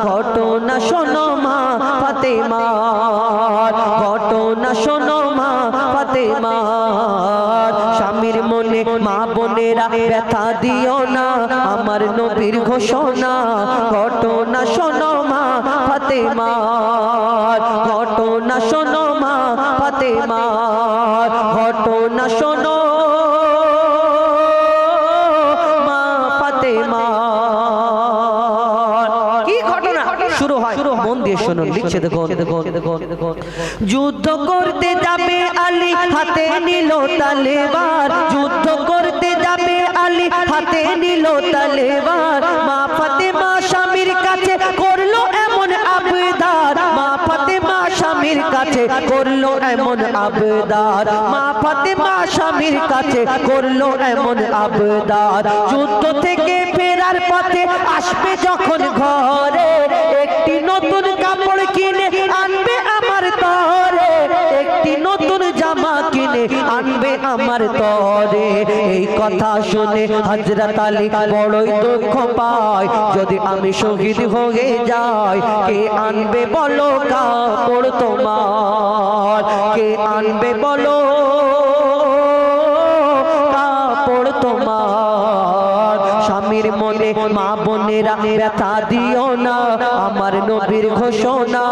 ঘটনা শোনো মা ফাতেমার, ঘটনা শোনো মা ফাতেমার। স্বামীর মনে মা বোনেরা ব্যথা দিও না, আমার নবীর ঘোষণা, ঘটনা শোনো মা ফাতেমার, ঘটনা শোনো মা শুনুন লিখছে দেখুন যুদ্ধ করতে যাবে আলী হাতে নিল তলোয়ার যুদ্ধ করতে যাবে আলী হাতে নিল তলোয়ার মা ফাতেমা স্বামীর কাছে করলো এমন আবদার মা ফাতেমা স্বামীর কাছে করলো এমন আবদার মা ফাতেমা স্বামীর কাছে করলো এমন আবদার যুদ্ধ থেকে ফেরার পথে আসবে যখন ঘরে একটি নতুন কাপড় কিনে আনবে আমার তরে একটি নতুন জামা কিনে আনবে আমার তরে এই কথা শুনে হযরত আলী বড়ই দুঃখ পায় যদি আমি শহীদ হয়ে যাই কে আনবে বলো কাপড় তোমার কে আনবে বলো কাপড় তোমার স্বামীর মনে মা বোনেরা ব্যথা দিও না আমার নবীর ঘোষণা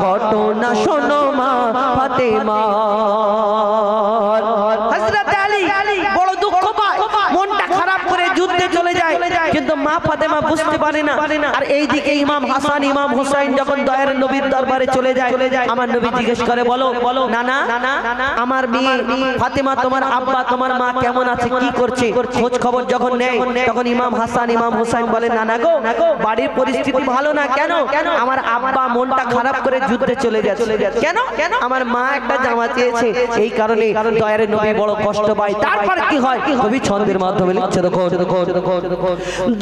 ঘটনা শোনো মা ফাতেমা হযরত আলী বড় দুঃখ পায় মনটা খারাপ করে যুদ্ধে চলে যায় কিন্তু মা ফাতেমা বুঝতে পারে না আর এইদিকে ইমাম হাসান ইমাম হুসাইন যখন দয়ার নবীর দরবারে চলে যায় আমার নবী জিজ্ঞেস করে বলো নানা আমার মেয়ে ফাতেমা তোমার আব্বা তোমার মা কেমন আছে কি করছে খোঁজ খবর যখন নেয় তখন ইমাম হাসান ইমাম হুসাইন বলে নানা গো বাড়ির পরিস্থিতি ভালো না কেন আমার আব্বা মনটা খারাপ করে যুদ্ধে চলে যাচ্ছে কেন আমার মা একটা জামা চেয়েছে এই কারণে দয়ার নবী বড় কষ্ট পায় তারপর কি হয় কবি ছন্দের মাধ্যমে লিখছে দেখো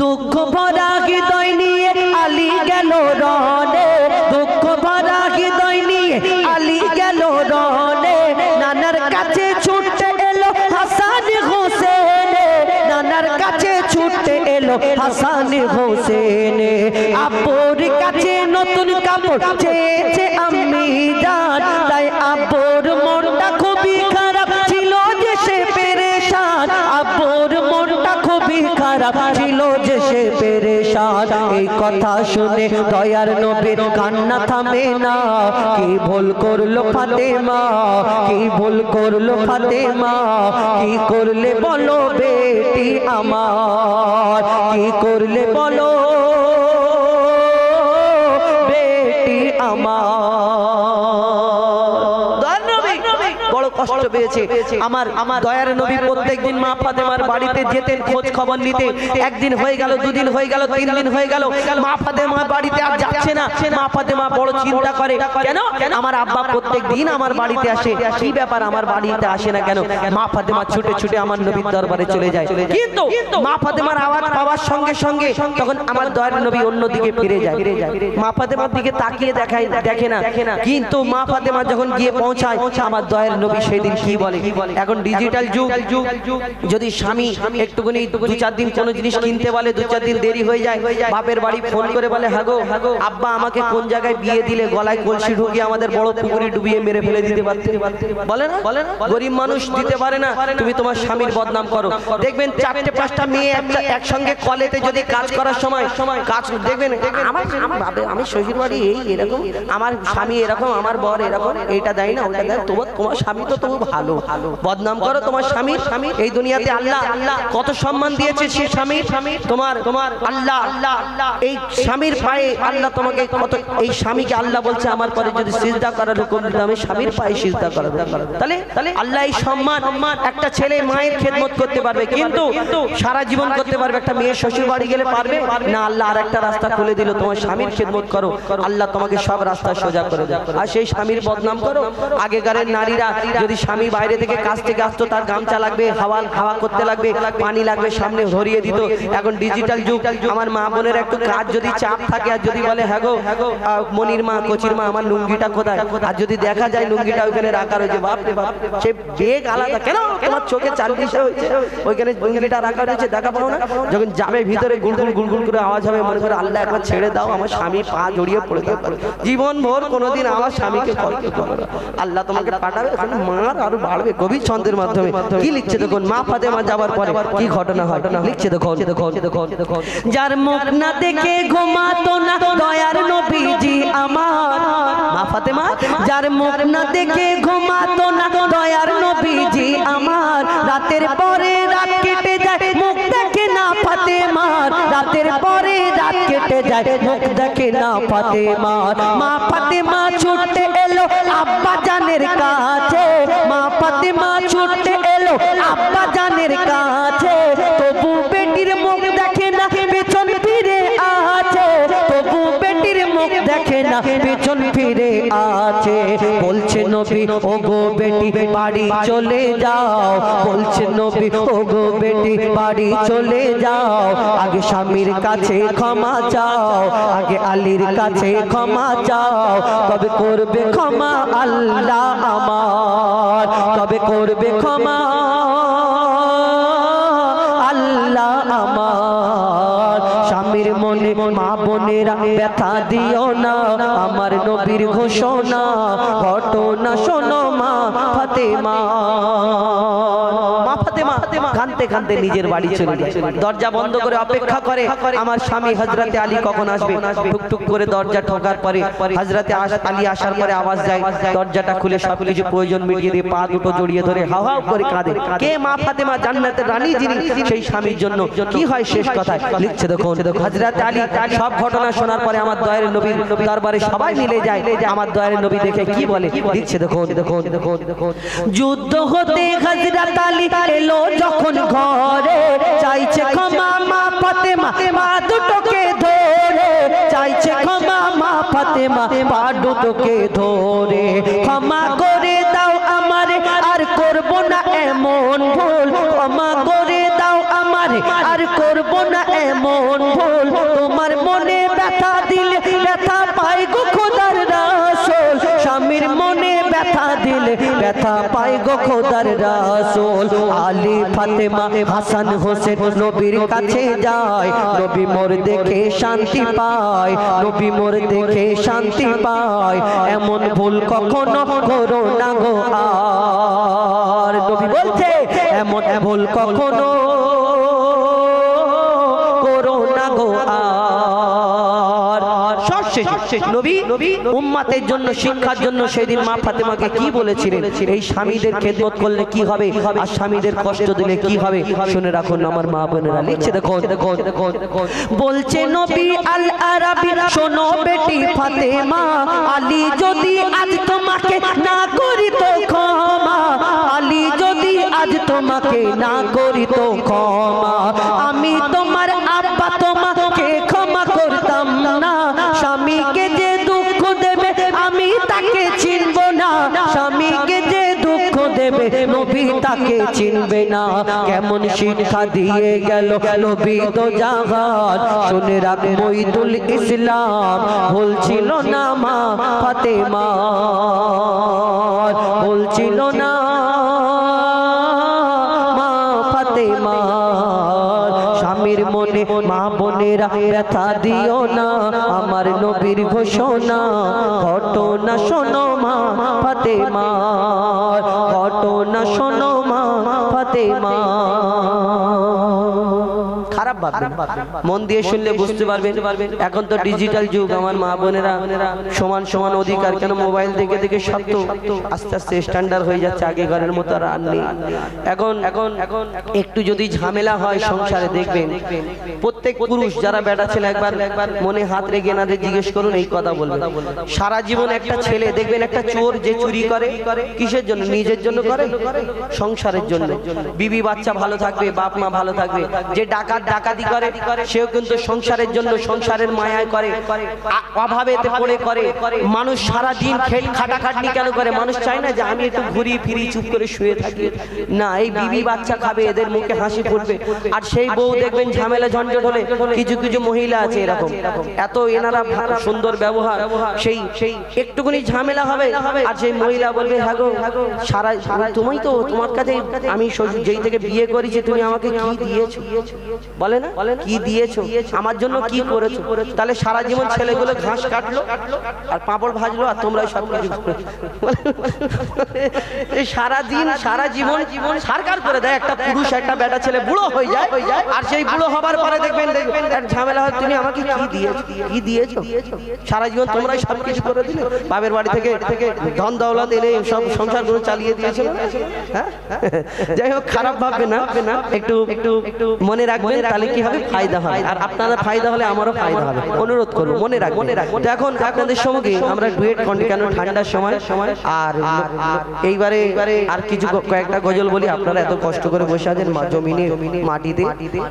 দুঃখ ভরা হৃদয় নিয়ে আলী গেল রনে দুঃখ ভরা হৃদয় নিয়ে আলী গেল রনে নানার কাছে ছুটে এলো হাসান হোসেন নানার কাছে ছুটে এলো হাসান হোসেন আব্বুর কাছে নতুন কাপড় চেয়েছে আম্মি জান তাই আব্বুর মনটা খুবই খারাপ ছিল যে সে পেরেশান আব্বুর মনটা খুবই খারাপ ছিল যে সে পেরেশান এই কথা শুনে দয়ার নবীর কান্না থামে না কি ভুল করলো ফাতেমা কি ভুল করলো ফাতেমা কি করলে বলো বেটি আমার কি করলে বলো বেটি আমার বড় কষ্ট পেয়েছে আমার দয়ার নবী প্রত্যেকদিন মা ফাতেমার বাড়িতে যেতেন খোঁজ খবর নিতে একদিন হয়ে গেল দুদিন হয়ে গেল তিন দিন হয়ে গেল মা ফাতেমা বাড়িতে আর যাচ্ছে না মা ফাতেমা বড় চিন্তা করে কেন আমার আব্বা প্রত্যেকদিন আমার বাড়িতে আসে কি ব্যাপার আমার বাড়িতে আসে না কেন মা ফাতেমা ছুটে ছুটে আমার নবীর দরবারে চলে যায় কিন্তু মা ফাতেমার আওয়াজ পাওয়ার সঙ্গে সঙ্গে তখন আমার দয়ার নবী অন্যদিকে ফিরে যায় মা ফাতেমার দিকে তাকিয়ে দেখে না কিন্তু মা ফাতেমা যখন গিয়ে পৌঁছায় আমার দয়ার নবী সেদিন কি বলে এখন ডিজিটাল যুগ যদি স্বামী একটুখানি দু চার দিন কোনো জিনিস কিনতে বলে দু চার দিন দেরি হয়ে যায় বাপের বাড়ি ফোন করে বলে হাগো আব্বা আমাকে কোন জায়গায় বিয়ে দিলে গলায় কলসি ঢুকিয়ে আমাদের বড় পুকুরে ডুবিয়ে মেরে ফেলে দিতে পারতে বলে না গরিব মানুষ দিতে পারে না তুমি তোমার স্বামীর বদনাম করো দেখবেন চারটে পাঁচটা মেয়ে একসঙ্গে কলেতে যদি কাজ করার সময় কাজ দেখবেন আমি শ্বশুর বাড়ি এই এরকম আমার স্বামী এরকম আমার বর এরকম এইটা দেয় না ওটা দেয় তোমার স্বামী তো তবু ভালো বদনাম করো তোমার স্বামীর এই দুনিয়াতে আল্লাহ কত সম্মান দিয়েছে সেই স্বামীর তোমার আল্লাহ এই স্বামীর পায়ে আল্লাহ তোমাকে কত এই স্বামীকে আল্লাহ বলছে আমার পরে যদি সিজদা করার হুকুম দিতে আমি স্বামীর পায়ে সিজদা করার তাহলে আল্লাহ এই সম্মান একটা ছেলে মায়ের খেদমত করতে পারবে কিন্তু সারা জীবন করতে পারবে একটা মেয়ে শ্বশুর বাড়ি গেলে পারবে না আল্লাহ আর একটা রাস্তা খুলে দিল তোমার স্বামীর খেদমত করো আল্লাহ তোমাকে সব রাস্তা সোজা করে দেয় আর সেই স্বামীর বদনাম করো আগেকারের নারীরা যদি স্বামী বাইরে থেকে কাজ থেকে আসতো তার গামছা লাগবে হাওয়া করতে লাগবে পানি লাগবে সামনে ধরিয়ে দিত এখন ডিজিটাল যুগ আমার মা বোনের একটু কাজ যদি চাপ থাকে আর যদি বলে হ্যাঁ গো মনির মা কচির মা আমার লুঙ্গিটা কোথায় আর যদি দেখা যায় লুঙ্গিটা ওইখানে রাখা রয়েছে বাপ রে বাপ সে বেগ আলাদা কেন তোমার চোখে চারদিশে হয়েছে ওইখানে লুঙ্গিটা রাখা রয়েছে দেখা পাও না যখন যাবে ভিতরে গুলগুল করে আওয়াজ হবে মনে করে আল্লাহ একবার ছেড়ে দাও আমার স্বামী পা জড়িয়ে পড়ে থাকবে জীবন ভোর কোনোদিন আমার স্বামীকে কষ্ট করবে আল্লাহ তোমাকে পাঠাবে মার আরো বাড়বে কবি ছন্দের মাধ্যমে কি লিখছে দেখুন মা ফাতেমা যাবার পরে কি ঘটনা হয় লিখছে দেখুন যার মুখ না দেখে ঘুমাতো না দয়ার নবীজি আমার মা ফাতেমা যার মুখ না দেখে ঘুমাতো না দয়ার নবীজি আমার রাতের পরে রাত কেটে যায় মুখ দেখে না ফাতেমার রাতের পরে রাত কেটে যায় মুখ দেখে দেখে না ফাতেমা মা ফাতেমা ছুটে এলো আব্বা জানের কাছে মা ফাতেমা ছুটে এলো আব্বা জানের কাছে তবু বেটির মুখ দেখে না পেছন ফিরে আছে তবু বেটির মুখ দেখে না পেছন ফিরে আছে বলছে নবী ও গো বেটি বাড়ি চলে যাও বলছে নবী ও গো বেটি বাড়ি চলে যাও আগে স্বামীর কাছে ক্ষমা চাও আগে আলীর কাছে ক্ষমা চাও তবে করবে ক্ষমা আল্লাহ আমার তবে করবে ক্ষমা আল্লাহ আমার স্বামীর মনে মা বোনেরা ব্যথা দিও না আমার নবীর ঘোষণা ঘটনা শোনো মা ফাতেমা মা ফাতেমা কাঁদতে কাঁদতে নিজের বাড়ি চলে যায় দরজা বন্ধ করে অপেক্ষা করে আমার স্বামী হযরতে আলী কখন আসবে টুকটুক করে দরজা ঠোকার পরে হযরতে আলী আসার পরে আওয়াজ যায় দরজাটা খুলে সবকিছু প্রয়োজন মিটিয়ে দিয়ে পা দুটো জড়িয়ে ধরে হাও হাও করে কাঁদে কে মা ফাতেমা জান্নাতের রানী যিনি সেই স্বামীর জন্য কি হয় শেষ কথা লিখছে দেখুন হযরতে আলী সব ঘটনা শোনার পরে আমার দয়ার নবীর দরবারে সবাই মিলে যায় আমার দয়ার নবী দেখে কি বলে লিখছে দেখুন যুদ্ধ হতে হযরত আলী এলো যখন ঘরে চাইছে ক্ষমা মা ফাতেমা পা দুটোকে ধরে চাইছে ক্ষমা মা ফাতেমা পা দুটোকে ধরে ক্ষমা করে দাও আমারে আর করব না এমন ভুল ক্ষমা করে দাও আমারে আর করব না এমন ভুল তোমার মনে ব্যথা দিলে ব্যথা পাই গো খোদার রাসূল স্বামীর মনে ব্যথা দিলে ব্যথা পাই গো খোদার রাসূল আলী ফাতেমা হাসান হোসেন নবীর কাছে যায় নবী মোর দেখে শান্তি পায় নবী মোর দেখে শান্তি পায় এমন ভুল কখনো করো না গো আর নবী বলছে এমন ভুল কখনো করো না গো আর সবশেষ নবী উম্মতের জন্য শিক্ষার জন্য সেদিন মা ফাতেমাকে কি বলেছিলেন এই স্বামীদের খেদমত করলে কি হবে আর স্বামীদের কষ্ট দিলে কি হবে শুনে রাখুন আমার মা বোনেরা লিখছে দেখুন বলছে নবী আল আরাবী শোনো বেটি ফাতেমা আলী যদি আজ তোমাকে না করি তো ক্ষমা আলী যদি আজ তোমাকে না করি তো ক্ষমা আমি তোমার আব্বা তোমাকে ক্ষমা করতাম না স্বামীকে যে দুঃখ দেবে আমি তাকে চিনব না স্বামীকে যে দুঃখ দেবে নবী তাকে চিনবে না কেমন শিক্ষা দিয়ে গেল নবী তো জাহান শুনে রাখ মঈদুল ইসলাম বলছিল না মা ফাতেমা বলছিল না মা ফাতেমা স্বামীর মনে মা বোনেরা ব্যথা দিও না আমার নবীর ঘোষণা ঘটনা শোনো মা ফাতেমা ঘটনা শোনো মা ফাতেমা খারাপ মন দিয়ে শুনলে বুঝতে পারবেন এখন তো ডিজিটাল যুগ আমার মা বোনেরা সমান সমান অধিকার কেন মোবাইল দেখে দেখে সব তো আস্তে আস্তে স্ট্যান্ডার্ড হয়ে যাচ্ছে আগে ঘরের মতো আর নেই এখন একটু যদি ঝামেলা হয় সংসারে দেখবেন প্রত্যেক পুরুষ যারা বেটা ছেলে একবার মনে হাত রেখে এনাদের জিজ্ঞেস করুন এই কথা বলবেন সারা জীবন একটা ছেলে দেখবেন একটা চোর যে চুরি করে কিসের জন্য নিজের জন্য করে সংসারের জন্য বিবি বাচ্চা ভালো থাকবে বাপ মা ভালো থাকবে যে ডাকাতি করে সেও কিন্তু সংসারের জন্য সংসারের মায়ায় করে অভাবেতে পড়ে করে মানুষ সারা দিন খাটাখাটনি কেন করে মানুষ চায় না যে আমি একটু ঘুরি ফিরি চুপ করে শুয়ে থাকি না এই বিবি বাচ্চা খাবে এদের মুখে হাসি ফুটবে আর সেই বউ দেখবেন ঝামেলা ঝঞ্ঝট হলে কিছু মহিলা আছে এরকম এত এনারা সুন্দর ব্যবহার সেই একটুখানি ঝামেলা হবে আর সেই মহিলা বলবে হ্যাঁ গো সারা তুমি তো তোমার কাছে আমি যেই থেকে বিয়ে করেছি তুমি আমাকে কি দিয়েছো বলে না কি দিয়েছো আমার জন্য কি করেছো তাহলে সারা জীবন ছেলেগুলো ঘাস কাটলো আর পাঁপড় ভাজলো আর তোমরা সব কিছু সারা জীবন সরকার করে দেয় একটা পুরুষ একটা বেটা ছেলে বুড়ো হয়ে যায় আর সেই বুড়ো হবার পরে দেখবেন ঝামেলা হয় তুমি আমাকে কি দিয়েছো সারা জীবন তোমরাই সব কিছু করে দিলে বাপের বাড়ি থেকে ধন দৌলত এনে সব সংসারগুলো চালিয়ে দিয়েছিল হ্যাঁ যাই হোক খারাপ ভাববে না একটু মনে রাখবেন তাহলে কি হবে, ফায়দা হবে, আর আপনাদের ফায়দা হলে আমারও ফায়দা হবে। অনুরোধ করবো, মনে রাখবেন। তো এখন আপনাদের সঙ্গে আমরা ডুয়েট করি, কেন ঠান্ডার সময়। আর এইবারে আর কিছু কয়েকটা গজল বলি। আপনারা এত কষ্ট করে বসে আছেন জমিনে মাটিতে,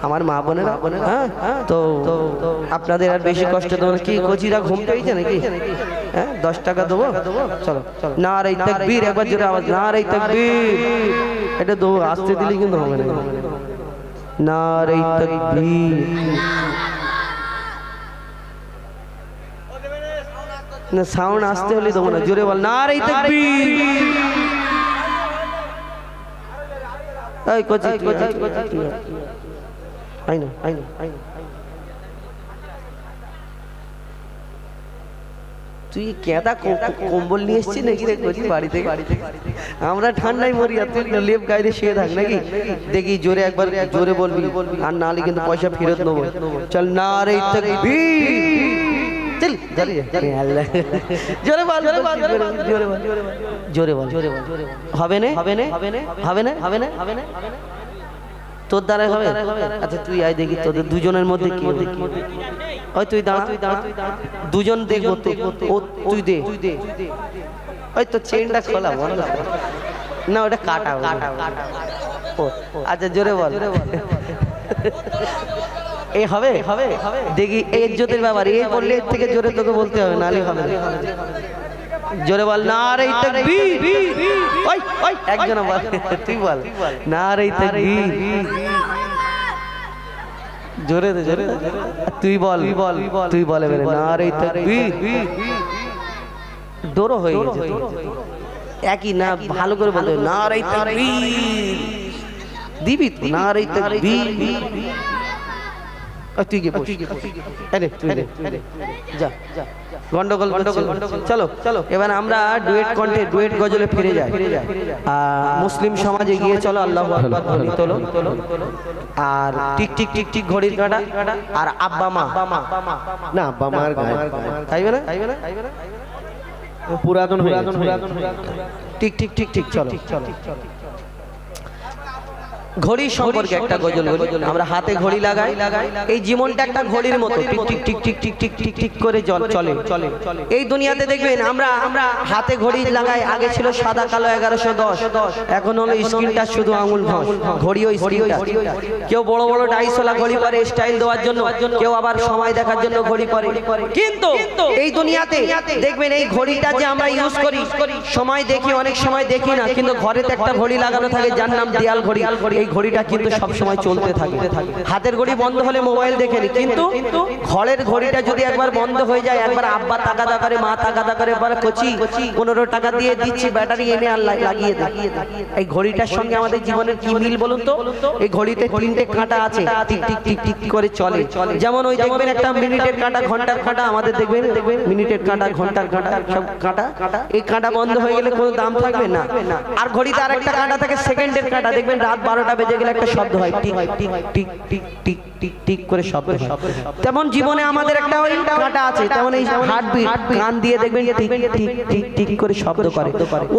আমার মা বোনেরা, হ্যাঁ, তো আপনাদের আর বেশি কষ্ট দেবো না। কি কচিরা ঘুম পেয়েছে নাকি? হ্যাঁ, 10 টাকা দেবো। চলো নারে তাকবীর, একবার জোরে আওয়াজ, নারে তাকবীর। এটা দেবো, আসতে দিলে কিন্তু হবে না। নারে তাকবীর, না সাউন্ড আসতে হলে দেবো না, জোরে বল নারে তাকবীর। এই কচি আই না তুই কেদা কম্বল নিয়ে এসছিস নাকি রে কচি বাড়ি থেকে? আমরা ঠান্ডায় মরি, আর তুই লেপ গায়ে শুয়ে থাক নাকি? দেখি জোরে একবার জোরে বলবি, আর নাহলে কিন্তু পয়সা ফেরত নেবো। চল নারে তাকবীর, চল জোরে বল, জোরে বল। হবে না তোর দ্বারা হবে? আচ্ছা তুই আয় দেখি তোদের দুজনের মধ্যে কি হবে। ওই তুই দাঁড়া, দুজন দেখবো, তুই দে। ওই তো চেনটা খোলা, না ওটা কাটা। আচ্ছা জোরে বল। এ হবে দেখি, এর জ্যোতির ব্যাপার, এ বললে এর থেকে জোরে তোকে বলতে হবে, নালে হবে। জোরে বল নারে তাকবীর। ওই একজন বল, তুই বল নারে তাকবীর। জোরে দে, তুই বল এবারে নারে তাকবীর। ডোরো হয়ে গেছে একই না, ভালো করে বলতে হবে নারে তাকবীর। দিবি তো নারে তাকবীর। তুই গিয়ে বস, যা গন্ডগোল। চলো এবার আমরা ডুয়েট কণ্ঠে, ডুয়েট গজলে ফিরে যাই। মুসলিম সমাজে গিয়ে চলো আল্লাহু আকবার বলি, তোলো। আর টিক টিক টিক টিক ঘড়ির কাঁটা, আর আব্বা মা। না আব্বা মার গায়ে খাইবে না, পুরাতন হয়ে টিক টিক টিক টিক। চলো ঘড়ি সম্পর্কে একটা গজল বলি। আমরা হাতে ঘড়ি লাগাই, এই জীবনটা একটা ঘড়ির মতো, tick tick tick tick tick tick tick tick করে চলে। এই দুনিয়াতে দেখবেন আমরা হাতে ঘড়ি লাগাই, আগে ছিল সাদা কালো 1110, এখন হলো স্ক্রিনটা শুধু আঙুল ঘষ, ঘড়িও স্ক্রিনটা। কেউ বড় বড় 250 ঘড়ি পরে স্টাইল দেওয়ার জন্য, কেউ আবার সময় দেখার জন্য ঘড়ি পরে। কিন্তু এই দুনিয়াতে দেখবেন এই ঘড়িটা যে আমরা ইউজ করি, সময় দেখি, অনেক সময় দেখি না, কিন্তু ঘরেতে একটা ঘড়ি লাগানো থাকে যার নাম দেয়াল ঘড়ি। এই ঘড়িটা কিন্তু সব সময় চলতে থাকে। হাতের ঘড়ি বন্ধ হলে মোবাইল দেখে নি, কিন্তু ঘরের ঘড়িটা যদি একবার বন্ধ হয়ে যায়, একবার আব্বা তাকাদা করে, মা তাকাদা করে, এবার কচি 15 টাকা দিয়ে দিচ্ছি, ব্যাটারি এনে আর লাগিয়ে দে। এই ঘড়িটার সঙ্গে আমাদের জীবনের কি মিল বলুন তো? এই ঘড়িতে 3টে কাঁটা আছে, টিক টিক টিক টিক করে চলে। যেমন ওই দেখবেন একটা মিনিটের কাঁটা, ঘন্টার কাঁটা, আমাদের দেখবেন মিনিটের কাঁটা, ঘন্টার কাঁটা, সব কাঁটা। এই কাঁটা বন্ধ হয়ে গেলে কোনো দাম থাকবে না। আর ঘড়িতে আরেকটা কাঁটা থাকে সেকেন্ডের কাঁটা, দেখবেন রাত 12টা বেজে গেলে একটা শব্দ হয়, tick tick tick tick tick tick tick করে শব্দ হয়। তেমন জীবনে আমাদের একটা ওই কাঁটা আছে, তেমন এই হার্টবিট, কান দিয়ে দেখবেন টিক টিক টিক টিক করে শব্দ করে।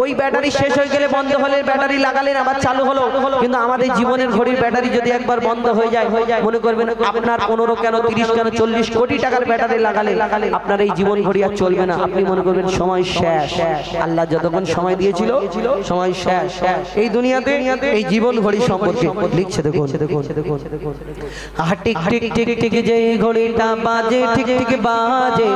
ওই ব্যাটারি শেষ হয়ে গেলে বন্ধ হলে ব্যাটারি লাগালেন, আবার চালু হলো। কিন্তু আমাদের জীবনের ঘড়ির ব্যাটারি যদি একবার বন্ধ হয়ে যায়, মনে করবেন আপনার 15 কেন 30 কেন 40 কোটি টাকার ব্যাটারি লাগালে আপনার এই জীবন ঘড়ি আর চলবে না। আপনি মনে করবেন সময় শেষ, আল্লাহ যতক্ষণ সময় দিয়েছিল সময় শেষ। এই দুনিয়াতে এই জীবন ঘড়ি সম্পর্কে লিখছে, দেখুন টিক টিক টিক টিক যে ঘড়িটা বাজে, ঠিক ঠিক বাজে,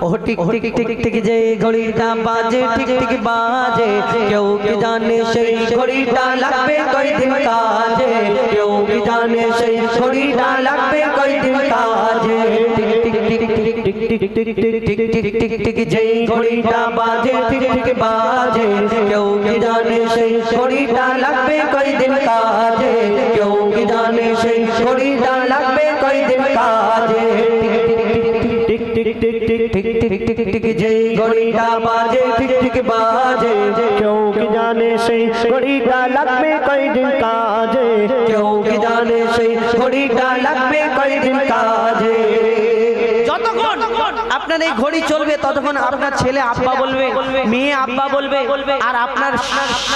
ও টিক টিক টিক টিক যে ঘড়িটা বাজে, ঠিক ঠিক বাজে। কেউ কি জানে সেই ঘড়িটা লাগবে কয়দিন কাজে, কেউ কি জানে সেই ঘড়িটা লাগবে কয়দিন কাজে। Tick tick tick tick tick tick tick tick tick tick tick যে ঘড়িটা বাজে, ঠিক ঠিক বাজে। কেউ কি জানে সেই ঘড়িটা লাগবে কয়দিন কাজে, কেউ কি জানে সেই ঘড়িটা লাগবে কয়দিন কাজে। Tick tick tick tick tick tick tick tick যে ঘড়িটা বাজে, ঠিক ঠিক বাজে। কেউ কি জানে সেই ঘড়িটা লাগবে কয়দিন কাজে, কেউ কি জানে সেই ঘড়িটা লাগবে কয়দিন কাজে। যতক্ষণ আপনার এই ঘড়ি চলবে ততক্ষণ আপনার ছেলে আব্বা বলবে, মেয়ে আব্বা বলবে, আর আপনার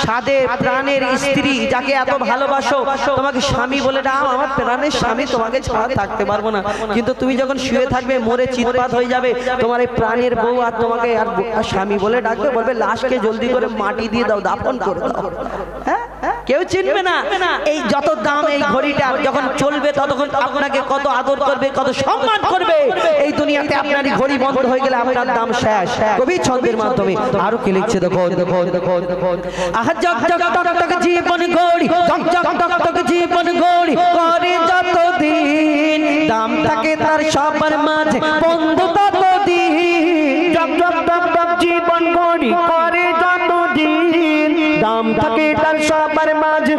সাদে প্রাণের স্ত্রী যাকে এত ভালোবাসো তোমাকে স্বামী বলে ডাকো, আমার প্রাণের স্বামী তোমাকে ছাড়া থাকতে পারবো না। কিন্তু তুমি যখন শুয়ে থাকবে মরে চিৎপাত হয়ে যাবে, তোমার এই প্রাণের বউ আর তোমাকে আর স্বামী বলে ডাকবে, বলবে লাশকে জলদি করে মাটি দিয়ে দাও, দাফন করে দাও। হ্যাঁ, কেউ চিনবে না। এই যত দাম এই ঘড়িটা যখন চলবে ততক্ষণ আপনাকে কত আদর করবে, কত সম্মান করবে। এই দুনিয়াতে আপনার এই ঘড়ি বন্ধ হয়ে গেলে আপনার দাম শেষ। কবি ছন্দের মাধ্যমে আরো কি লিখছে দেখো দেখো দেখো দেখো। আহ জগ জগ টক টক জীবন ঘড়ি, জগ জগ টক টক জীবন ঘড়ি করে যতদিন, দাম থাকে তার সবার মাঝে বন্ধু ততদিন। জগ জগ টক টক জীবন ঘড়ি করে যতদিন, দাম থাকে তার সবার মাঝে